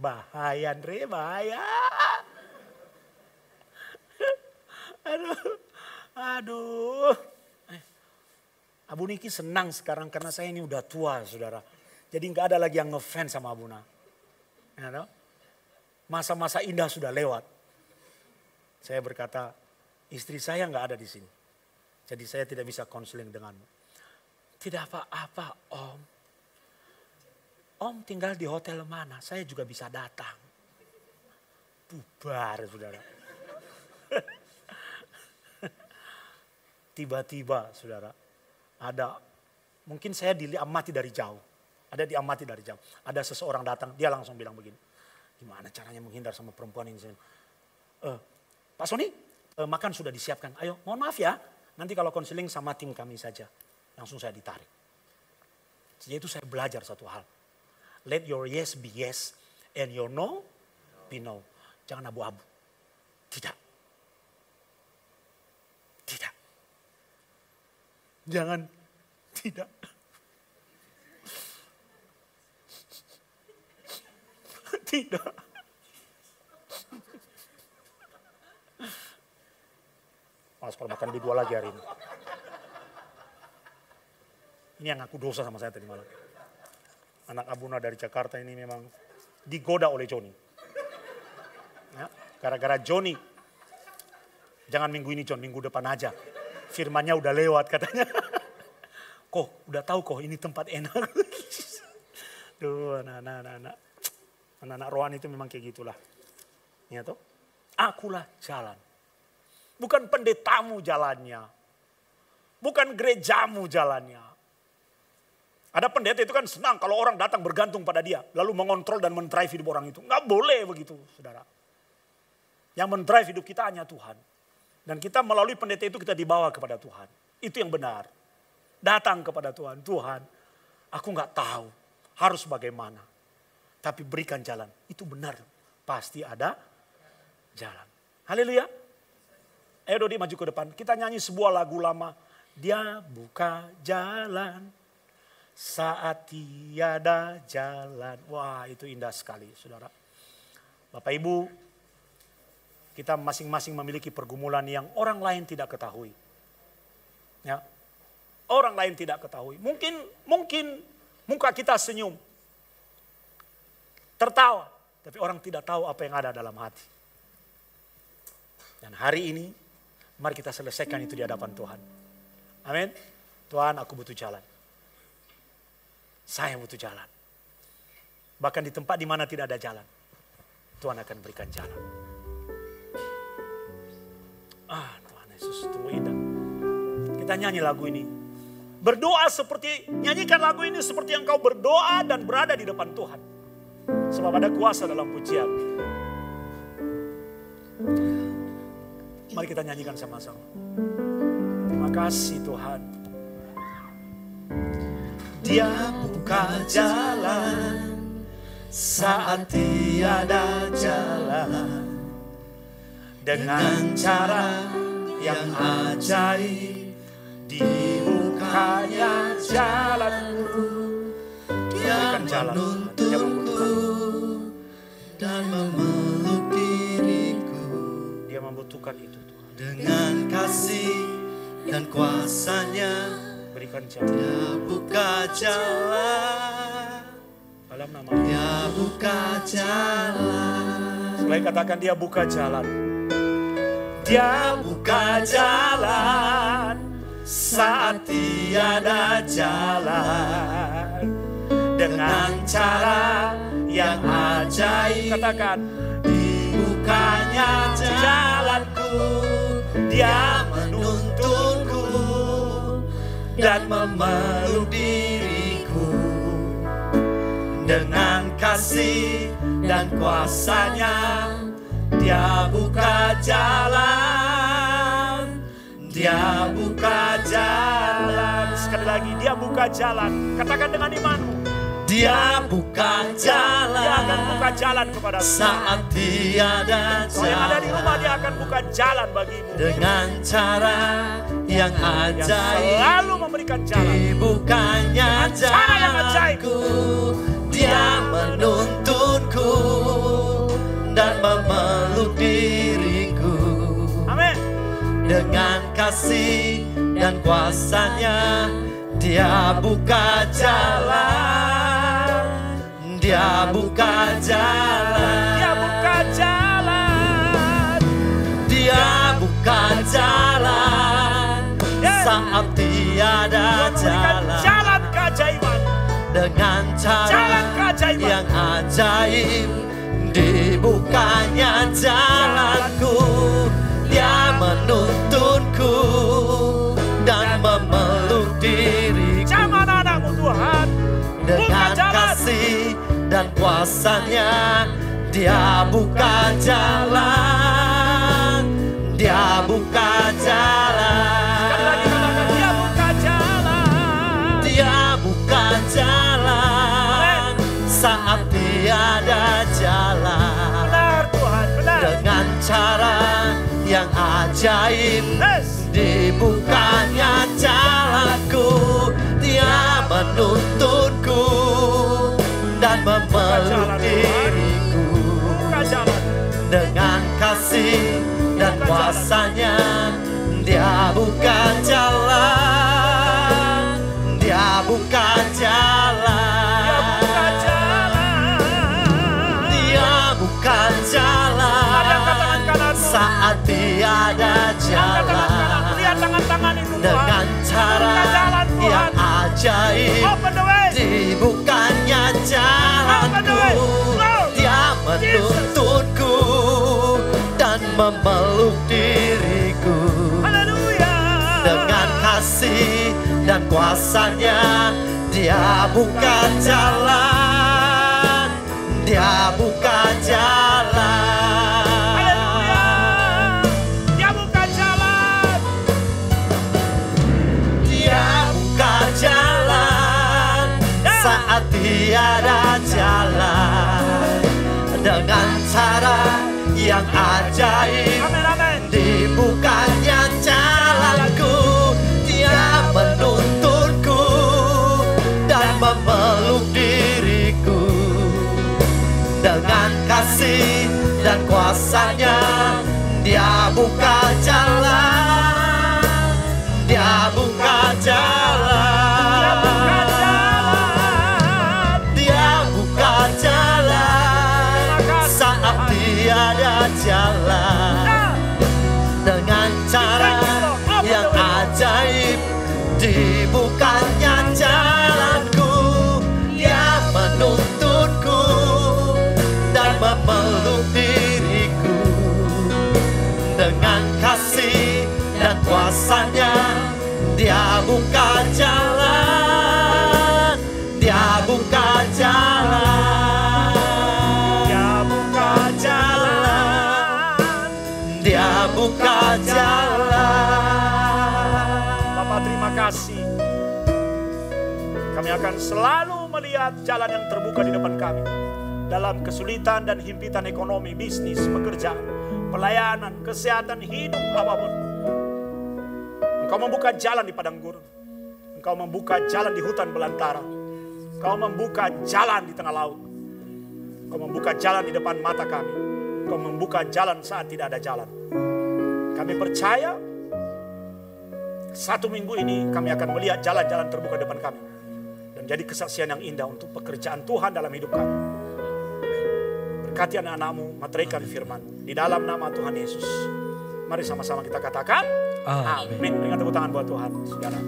Bahaya, Andre, bahaya. Aduh. Abu Niki senang sekarang karena saya ini udah tua, saudara. Jadi nggak ada lagi yang ngefans sama Abuna. Ya, masa-masa indah sudah lewat. Saya berkata, istri saya nggak ada di sini. Jadi saya tidak bisa konseling denganmu. Tidak apa-apa, Om. Om tinggal di hotel mana? Saya juga bisa datang. Bubar, saudara. Tiba-tiba, saudara. Ada, mungkin saya diamati dari jauh. Ada diamati dari jauh. Ada seseorang datang, dia langsung bilang begini. Gimana caranya menghindar sama perempuan ini? Pak Sony, makan sudah disiapkan. Ayo, mohon maaf ya. Nanti kalau konseling sama tim kami saja. Langsung saya ditarik. Sejak itu saya belajar satu hal. Let your yes be yes and your no be no. Jangan abu-abu. Tidak. Tidak. Jangan tidak. Tidak. Mas kalau makan berdua lagi hari ini. Ini yang aku dosa sama saya tadi malam. Anak Abuna dari Jakarta ini memang digoda oleh Joni. Ya, gara-gara Joni. Jangan minggu ini John, minggu depan aja. Firmannya udah lewat katanya. Kok udah tahu kok ini tempat enak. Duh, anak-anak rohani itu memang kayak gitulah. Ya toh? Akulah jalan. Bukan pendetamu jalannya. Bukan gerejamu jalannya. Ada pendeta itu kan senang kalau orang datang bergantung pada dia. Lalu mengontrol dan mendrive hidup orang itu. Nggak boleh begitu, saudara. Yang mendrive hidup kita hanya Tuhan. Dan kita melalui pendeta itu kita dibawa kepada Tuhan. Itu yang benar. Datang kepada Tuhan. Tuhan, aku nggak tahu harus bagaimana. Tapi berikan jalan. Itu benar. Pasti ada jalan. Haleluya. Ayo Dodi maju ke depan. Kita nyanyi sebuah lagu lama. Dia buka jalan saat tiada jalan. Wah, itu indah sekali, saudara. Bapak Ibu, kita masing-masing memiliki pergumulan yang orang lain tidak ketahui. Ya. Orang lain tidak ketahui. Mungkin muka kita senyum. Tertawa, tapi orang tidak tahu apa yang ada dalam hati. Dan hari ini mari kita selesaikan itu di hadapan Tuhan. Amin. Tuhan, aku butuh jalan. Saya butuh jalan. Bahkan di tempat di mana tidak ada jalan, Tuhan akan berikan jalan. Tuhan Yesus, tunggu indah. Kita nyanyi lagu ini. Berdoa seperti, nyanyikan lagu ini seperti yang kau berdoa dan berada di depan Tuhan. Sebab ada kuasa dalam pujian. Mari kita nyanyikan sama-sama. Terima kasih Tuhan. Dia buka jalan saat tiada jalan. Dengan cara yang ajaib dibukanya jalanku. Dia menuntunku dan memeluk diriku. Dia membutuhkan itu Tuhan. Dengan kasih dan kuasanya berikan jalan. Dia buka jalan. Dalam nama Dia buka jalan. Sekali katakan Dia buka jalan. Dia buka jalan saat tiada jalan. Dengan cara yang ajaib, Katakan, dibukanya jalanku. Dia menuntunku dan memeluk diriku. Dengan kasih dan kuasanya, Dia buka jalan. Dia buka jalan. sekali lagi, Dia buka jalan. Katakan dengan imanmu. Dia buka jalan. Dia akan buka jalan kepada saat tiada Kalau yang ada di rumah, jalan. Dia akan buka jalan bagimu. Dengan cara yang Yang ajaib, selalu memberikan jalan. dibukanya Dengan cara yang ajaib. jalanku. Dia menuntunku dan memeluk diriku. Amin. Dengan kasih dan kuasanya, Dia buka jalan. Dia buka jalan. Dia buka jalan. Dia buka jalan. Yes. Saat tiada Dia memberikan jalan. jalan keajaiban. Dengan cara Jalan keajaiban. yang ajaib, dibukanya jalanku. Dia menuntunku dan memeluk diriku. Zaman anakmu Tuhan. Buka Dengan jalan. kasih dan kuasanya, Dia buka jalan. Dia buka jalan. Sekali lagi katakan, Dia buka jalan. Dia buka jalan saat tiada jalan. Benar Tuhan, benar. Dengan cara yang ajaib, Yes. dibukanya jalanku. Dia menuntunku dan memeluk diriku. Buka jalan. Dengan kasih dan kuasanya, Dia buka jalan. Dia buka jalan. Buka jalan. Dia buka jalan. Ada katakan kananmu. Saat tiada Angkat tangan kanan. jalan. Lihat tangan-tangan itu Tuhan. Dengan cara Buka jalan Tuhan. yang ajaib, Open the way. dibukanya jalanku. Dia menuntunku dan memeluk diriku. Haleluya. Dengan kasih dan kuasanya, Dia buka jalan. Dia buka jalan. Haleluya. Dia buka jalan. Dia buka jalan saat tiada jalan. Dengan cara yang ajaib, Amin, amin. dibukanya jalanku. Dia menuntunku dan memeluk diriku. Dengan kasih dan kuasanya, Dia buka jalan. Dia buka jalan. Dia buka jalan saat tiada jalan. Dengan cara yang ajaib, dibukanya jalanku. Dia menuntunku dan memeluk diriku. Dengan kasih dan kuasanya, Dia buka jalan. Dia buka jalan. Dia buka jalan. Dia buka jalan. Bapak terima kasih. Kami akan selalu melihat jalan yang terbuka di depan kami. Dalam kesulitan dan himpitan ekonomi, bisnis, pekerjaan, pelayanan, kesehatan, hidup, apapun. Engkau membuka jalan di padang gurun. Engkau membuka jalan di hutan belantara. Engkau membuka jalan di tengah laut. Engkau membuka jalan di depan mata kami. Engkau membuka jalan saat tidak ada jalan. Kami percaya 1 minggu ini kami akan melihat jalan-jalan terbuka depan kami. Dan jadi kesaksian yang indah untuk pekerjaan Tuhan dalam hidup kami. Berkati anak-anakmu, meteraikan firman di dalam nama Tuhan Yesus. Mari sama-sama kita katakan. Amin. Berikan tepuk tangan buat Tuhan, saudara.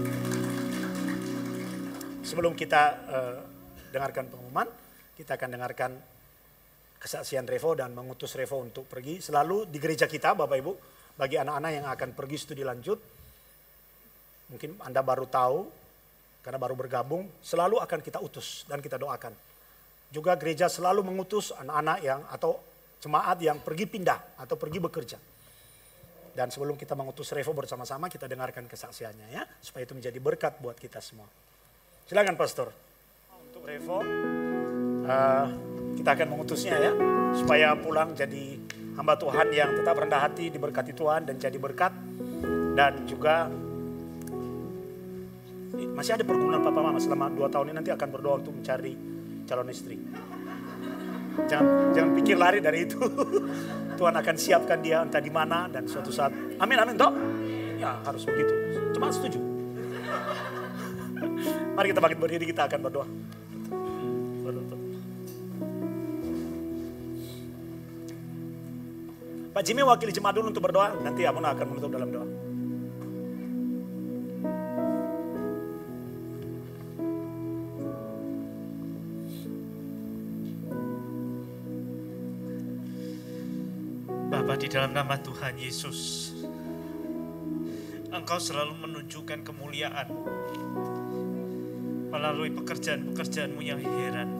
Sebelum kita dengarkan pengumuman, kita akan dengarkan kesaksian Revo dan mengutus Revo untuk pergi. Selalu di gereja kita, Bapak Ibu, bagi anak-anak yang akan pergi studi lanjut, mungkin Anda baru tahu, karena baru bergabung, selalu akan kita utus dan kita doakan. Juga gereja selalu mengutus anak-anak yang atau jemaat yang pergi pindah atau pergi bekerja. Dan sebelum kita mengutus Revo bersama-sama, kita dengarkan kesaksiannya ya, supaya itu menjadi berkat buat kita semua. Silakan Pastor. Untuk Revo, kita akan mengutusnya ya, supaya pulang jadi hamba Tuhan yang tetap rendah hati, diberkati Tuhan dan jadi berkat. Dan juga masih ada pergumulan Papa Mama selama 2 tahun ini, nanti akan berdoa untuk mencari calon istri. Jangan pikir lari dari itu. Tuhan akan siapkan dia entah di mana dan suatu saat. Amin, amin toh? Ya harus begitu. Cuma setuju. Mari kita bangkit berdiri, kita akan berdoa. Pak Jimmy wakili jemaat dulu untuk berdoa. Nanti Abuna akan menutup dalam doa. Bapa, di dalam nama Tuhan Yesus, Engkau selalu menunjukkan kemuliaan melalui pekerjaan-pekerjaan-Mu yang heran.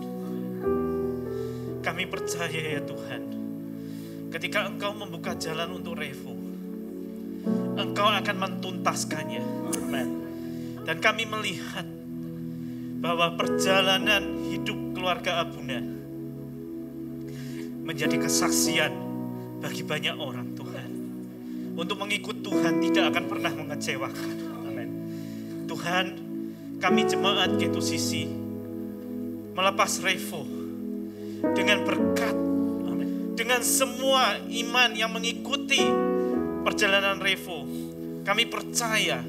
Kami percaya ya Tuhan, ketika Engkau membuka jalan untuk Revo, Engkau akan mentuntaskannya. Amen. Dan kami melihat bahwa perjalanan hidup keluarga Abuna menjadi kesaksian bagi banyak orang Tuhan. Untuk mengikut Tuhan tidak akan pernah mengecewakan. Amin. Tuhan, kami jemaat G2CC melepas Revo dengan berkat. Amin. Dengan semua iman yang mengikuti perjalanan Revo. Kami percaya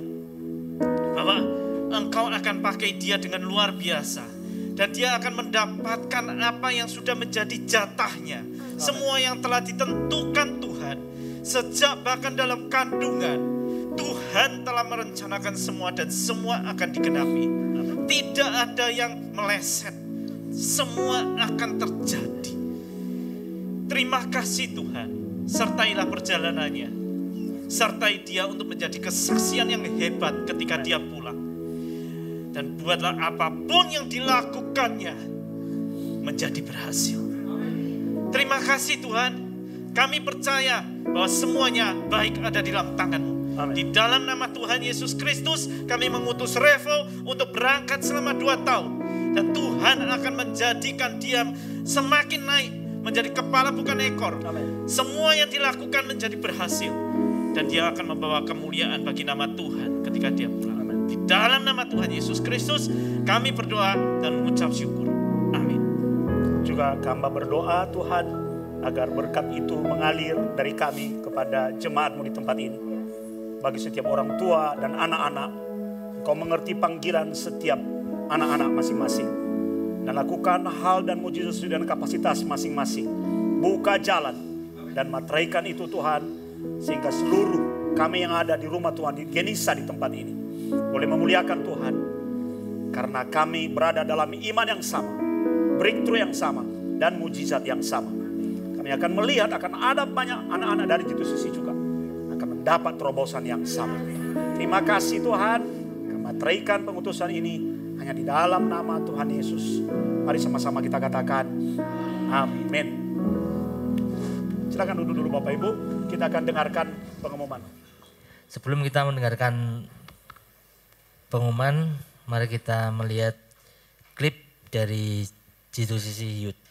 bahwa Engkau akan pakai dia dengan luar biasa. Dan dia akan mendapatkan apa yang sudah menjadi jatahnya. Semua yang telah ditentukan Tuhan, sejak bahkan dalam kandungan, Tuhan telah merencanakan semua dan semua akan digenapi. Tidak ada yang meleset, semua akan terjadi. Terima kasih Tuhan, sertailah perjalanannya. Sertai dia untuk menjadi kesaksian yang hebat ketika dia pulang. Dan buatlah apapun yang dilakukannya menjadi berhasil. Terima kasih Tuhan, kami percaya bahwa semuanya baik ada di dalam tangan-Mu. Amin. Di dalam nama Tuhan Yesus Kristus, kami mengutus Revo untuk berangkat selama 2 tahun. Dan Tuhan akan menjadikan dia semakin naik, menjadi kepala bukan ekor. Amin. Semua yang dilakukan menjadi berhasil. Dan dia akan membawa kemuliaan bagi nama Tuhan ketika dia pulang. Amin. Di dalam nama Tuhan Yesus Kristus, kami berdoa dan mengucap syukur. Amin. Juga hamba berdoa Tuhan agar berkat itu mengalir dari kami kepada jemaat-Mu di tempat ini. Bagi setiap orang tua dan anak-anak, Engkau mengerti panggilan setiap anak-anak masing-masing. Dan lakukan hal dan mujizat sesuai dengan kapasitas masing-masing. Buka jalan dan materaikan itu Tuhan, sehingga seluruh kami yang ada di rumah Tuhan, di Genisa di tempat ini, boleh memuliakan Tuhan. Karena kami berada dalam iman yang sama, breakthrough yang sama, dan mujizat yang sama. Kami akan melihat akan ada banyak anak-anak dari G2CC juga akan mendapat terobosan yang sama. Terima kasih Tuhan, kami materaikan pengutusan ini hanya di dalam nama Tuhan Yesus. Mari sama-sama kita katakan amin. Silakan duduk dulu Bapak Ibu, kita akan dengarkan pengumuman. Sebelum kita mendengarkan pengumuman, mari kita melihat klip dari G2CC Youth.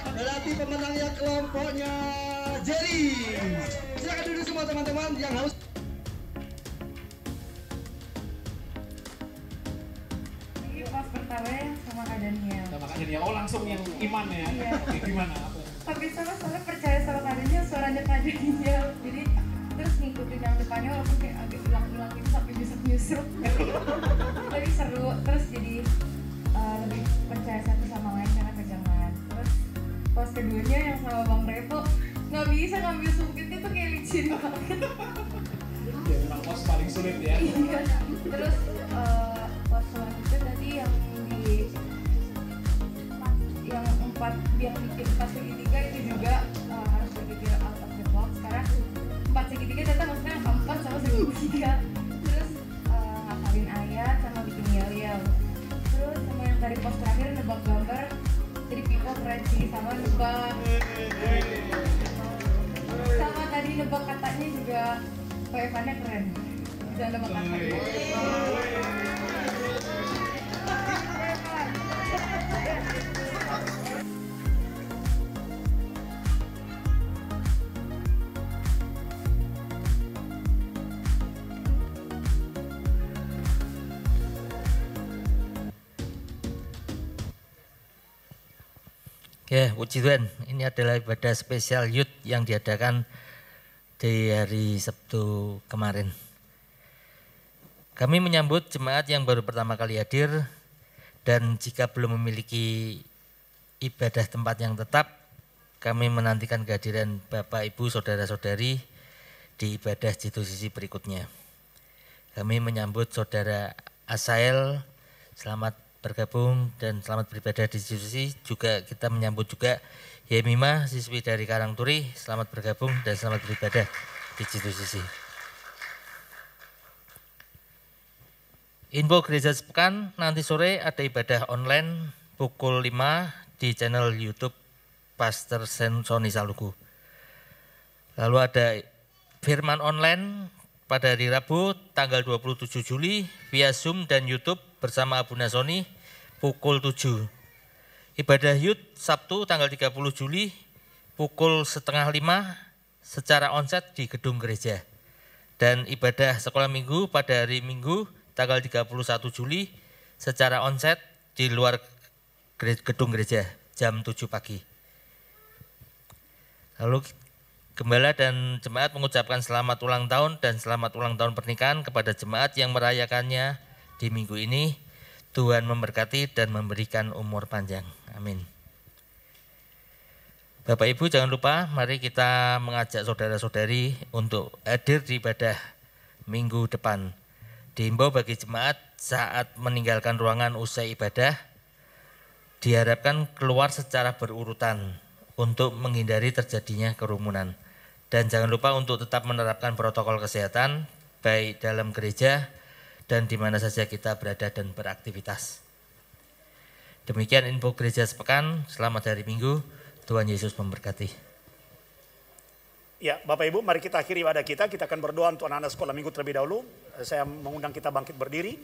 Berarti pemenangnya kelompoknya Jerry. Silakan duduk semua teman-teman yang haus. Ini pas pertama sama Kak Daniel. Sama Kak Daniel, oh langsung yang iman ya? Iya. Oke, gimana? Tapi soalnya percaya sama Kak Daniel, suaranya Kak Daniel. Jadi terus ngikutin yang depannya walaupun kayak agak hilang-hilang gitu sampai bisa nyusruk. Tapi seru, terus jadi lebih percaya satu sama lain karena pegangan. Terus pas keduanya yang sama Bang Revo nggak bisa ngambil sumpitnya tuh kayak licin banget. Ya memang pos paling sulit ya. Iya. Terus pos selanjutnya tadi yang yang bikin 4 segitiga itu juga harus berpikir out of the box karena 4 segitiga ternyata maksudnya 4 sama segitiga. Terus ngapalin ayat sama bikin yel-yel. Terus sama yang dari pos terakhir nebak gambar, jadi people keren sih, sama nebak sama tadi nebak katanya juga Pak Evannya keren, bisa nebak katanya. Ya, puji Tuhan, ini adalah ibadah spesial youth yang diadakan di hari Sabtu kemarin. Kami menyambut jemaat yang baru pertama kali hadir dan jika belum memiliki ibadah tempat yang tetap, kami menantikan kehadiran Bapak, Ibu, Saudara-saudari di ibadah G2CC berikutnya. Kami menyambut Saudara Asael, selamat bergabung dan selamat beribadah di G2CC. Juga kita menyambut juga Yemima, siswi dari Karangturi, selamat bergabung dan selamat beribadah di G2CC. Info gereja sepekan, nanti sore ada ibadah online pukul 5 di channel YouTube Pastor Sony Saluku. Lalu ada firman online pada hari Rabu tanggal 27 Juli via Zoom dan YouTube bersama Abu Nasoni pukul 7. Ibadah Youth Sabtu tanggal 30 Juli pukul 4:30 secara onsite di gedung gereja. Dan ibadah sekolah minggu pada hari Minggu tanggal 31 Juli secara onsite di luar gedung gereja jam 7 pagi. Lalu Gembala dan jemaat mengucapkan selamat ulang tahun dan selamat ulang tahun pernikahan kepada jemaat yang merayakannya di minggu ini. Tuhan memberkati dan memberikan umur panjang. Amin. Bapak Ibu jangan lupa mari kita mengajak saudara-saudari untuk hadir di ibadah minggu depan. Diimbau bagi jemaat saat meninggalkan ruangan usai ibadah diharapkan keluar secara berurutan untuk menghindari terjadinya kerumunan. Dan jangan lupa untuk tetap menerapkan protokol kesehatan baik dalam gereja dan di mana saja kita berada dan beraktivitas. Demikian info gereja sepekan, selamat hari Minggu, Tuhan Yesus memberkati. Ya, Bapak Ibu, mari kita akhiri ibadah kita akan berdoa untuk anak-anak sekolah minggu terlebih dahulu. Saya mengundang kita bangkit berdiri.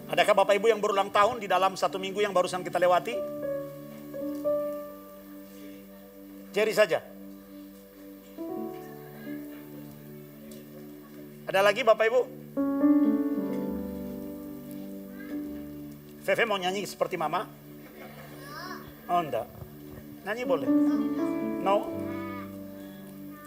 Adakah Bapak Ibu yang berulang tahun di dalam satu minggu yang barusan kita lewati? Jerry saja. Ada lagi Bapak Ibu? Feve mau nyanyi seperti Mama? Oh enggak. Nyanyi boleh? No?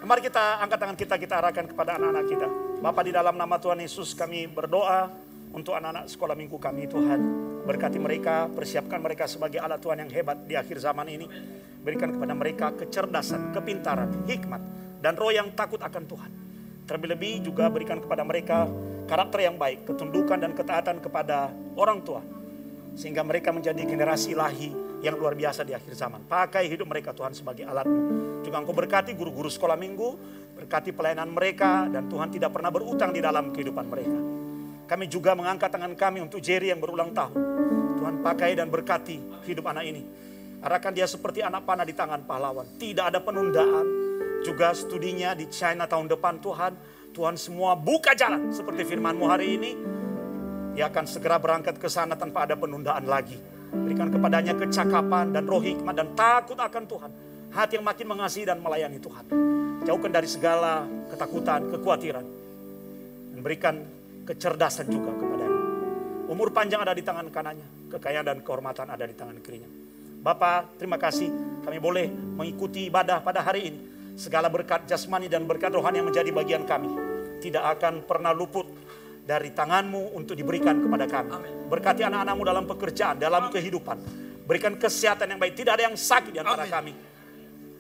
Mari kita angkat tangan kita arahkan kepada anak-anak kita. Bapa, di dalam nama Tuhan Yesus kami berdoa untuk anak-anak sekolah minggu kami, Tuhan. Berkati mereka, persiapkan mereka sebagai alat Tuhan yang hebat di akhir zaman ini. Berikan kepada mereka kecerdasan, kepintaran, hikmat, dan roh yang takut akan Tuhan. Terlebih-lebih juga berikan kepada mereka karakter yang baik, ketundukan dan ketaatan kepada orang tua. Sehingga mereka menjadi generasi ilahi yang luar biasa di akhir zaman. Pakai hidup mereka Tuhan sebagai alat-Mu. Juga Engkau berkati guru-guru sekolah minggu, berkati pelayanan mereka, dan Tuhan tidak pernah berutang di dalam kehidupan mereka. Kami juga mengangkat tangan kami untuk Jerry yang berulang tahun. Tuhan pakai dan berkati hidup anak ini. Arahkan dia seperti anak panah di tangan pahlawan. Tidak ada penundaan. Juga studinya di China tahun depan Tuhan Tuhan semua buka jalan seperti firman-Mu hari ini. Dia akan segera berangkat ke sana tanpa ada penundaan lagi. Berikan kepadanya kecakapan dan roh hikmat dan takut akan Tuhan. Hati yang makin mengasihi dan melayani Tuhan. Jauhkan dari segala ketakutan, kekhawatiran. Dan berikan kecerdasan juga kepadanya. Umur panjang ada di tangan kanannya. Kekayaan dan kehormatan ada di tangan kirinya. Bapa, terima kasih kami boleh mengikuti ibadah pada hari ini. Segala berkat jasmani dan berkat rohani yang menjadi bagian kami. Tidak akan pernah luput dari tangan-Mu untuk diberikan kepada kami. Berkati anak-anak-Mu dalam pekerjaan, dalam kehidupan. Berikan kesehatan yang baik. Tidak ada yang sakit di antara kami.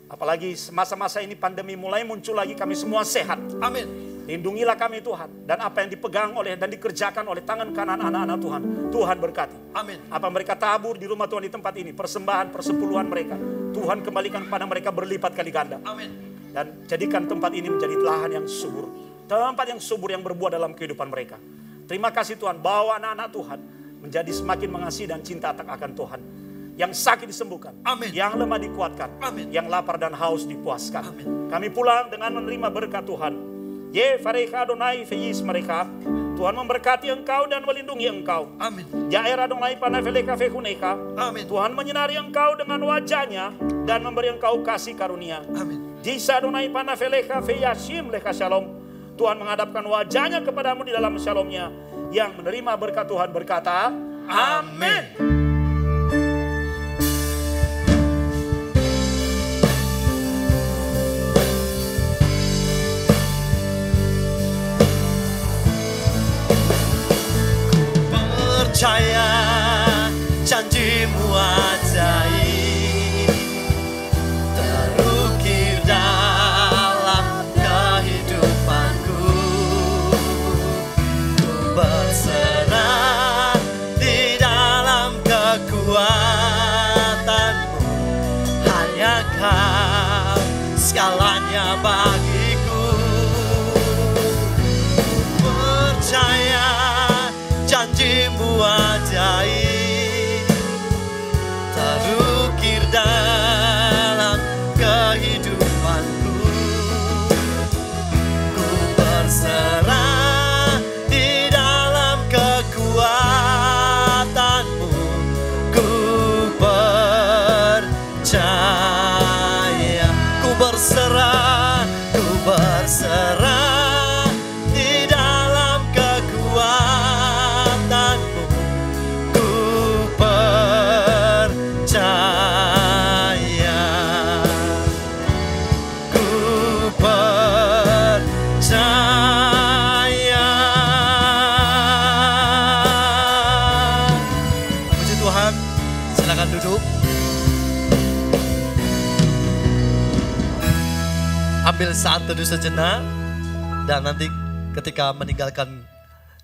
Apalagi masa-masa ini pandemi mulai muncul lagi, kami semua sehat. Amin. Lindungilah kami Tuhan. Dan apa yang dipegang oleh dan dikerjakan oleh tangan kanan anak-anak Tuhan, Tuhan berkati. Amin. Apa mereka tabur di rumah Tuhan di tempat ini, persembahan, persepuluhan mereka, Tuhan kembalikan kepada mereka berlipat kali ganda. Amin. Dan jadikan tempat ini menjadi lahan yang subur. Tempat yang subur yang berbuah dalam kehidupan mereka. Terima kasih Tuhan, bawa anak-anak Tuhan menjadi semakin mengasihi dan cinta akan Tuhan. Yang sakit disembuhkan. Amin. Yang lemah dikuatkan. Amin. Yang lapar dan haus dipuaskan. Amin. Kami pulang dengan menerima berkat Tuhan. Ye fareka Adonai feis mereka. Tuhan memberkati engkau dan melindungi engkau. Amin. Jair Adonai panaveleka fehuneka. Amin. Tuhan menyinari engkau dengan wajahnya dan memberi engkau kasih karunia. Amin. Jisa Adonai panaveleka feyasim leka shalom. Tuhan menghadapkan wajahnya kepadamu di dalam shalomnya. Yang menerima berkat Tuhan berkata, amin. Percaya janji-Mu ajaib terukir dalam kehidupanku. Ku berserah di dalam kekuatan-Mu. Hanya Kau segalanya bagiku. Ku percaya janji-Mu ajaib terukir dalam kehidupanku. Ku berserah di dalam kekuatan-Mu. Ku percaya, ku berserah di dalam kekuatan-Mu. Ku percaya, ku percaya. Puji Tuhan, silakan duduk. Ambil saat teduh sejenak. Dan nanti ketika meninggalkan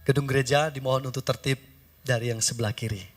gedung gereja dimohon untuk tertib dari yang sebelah kiri.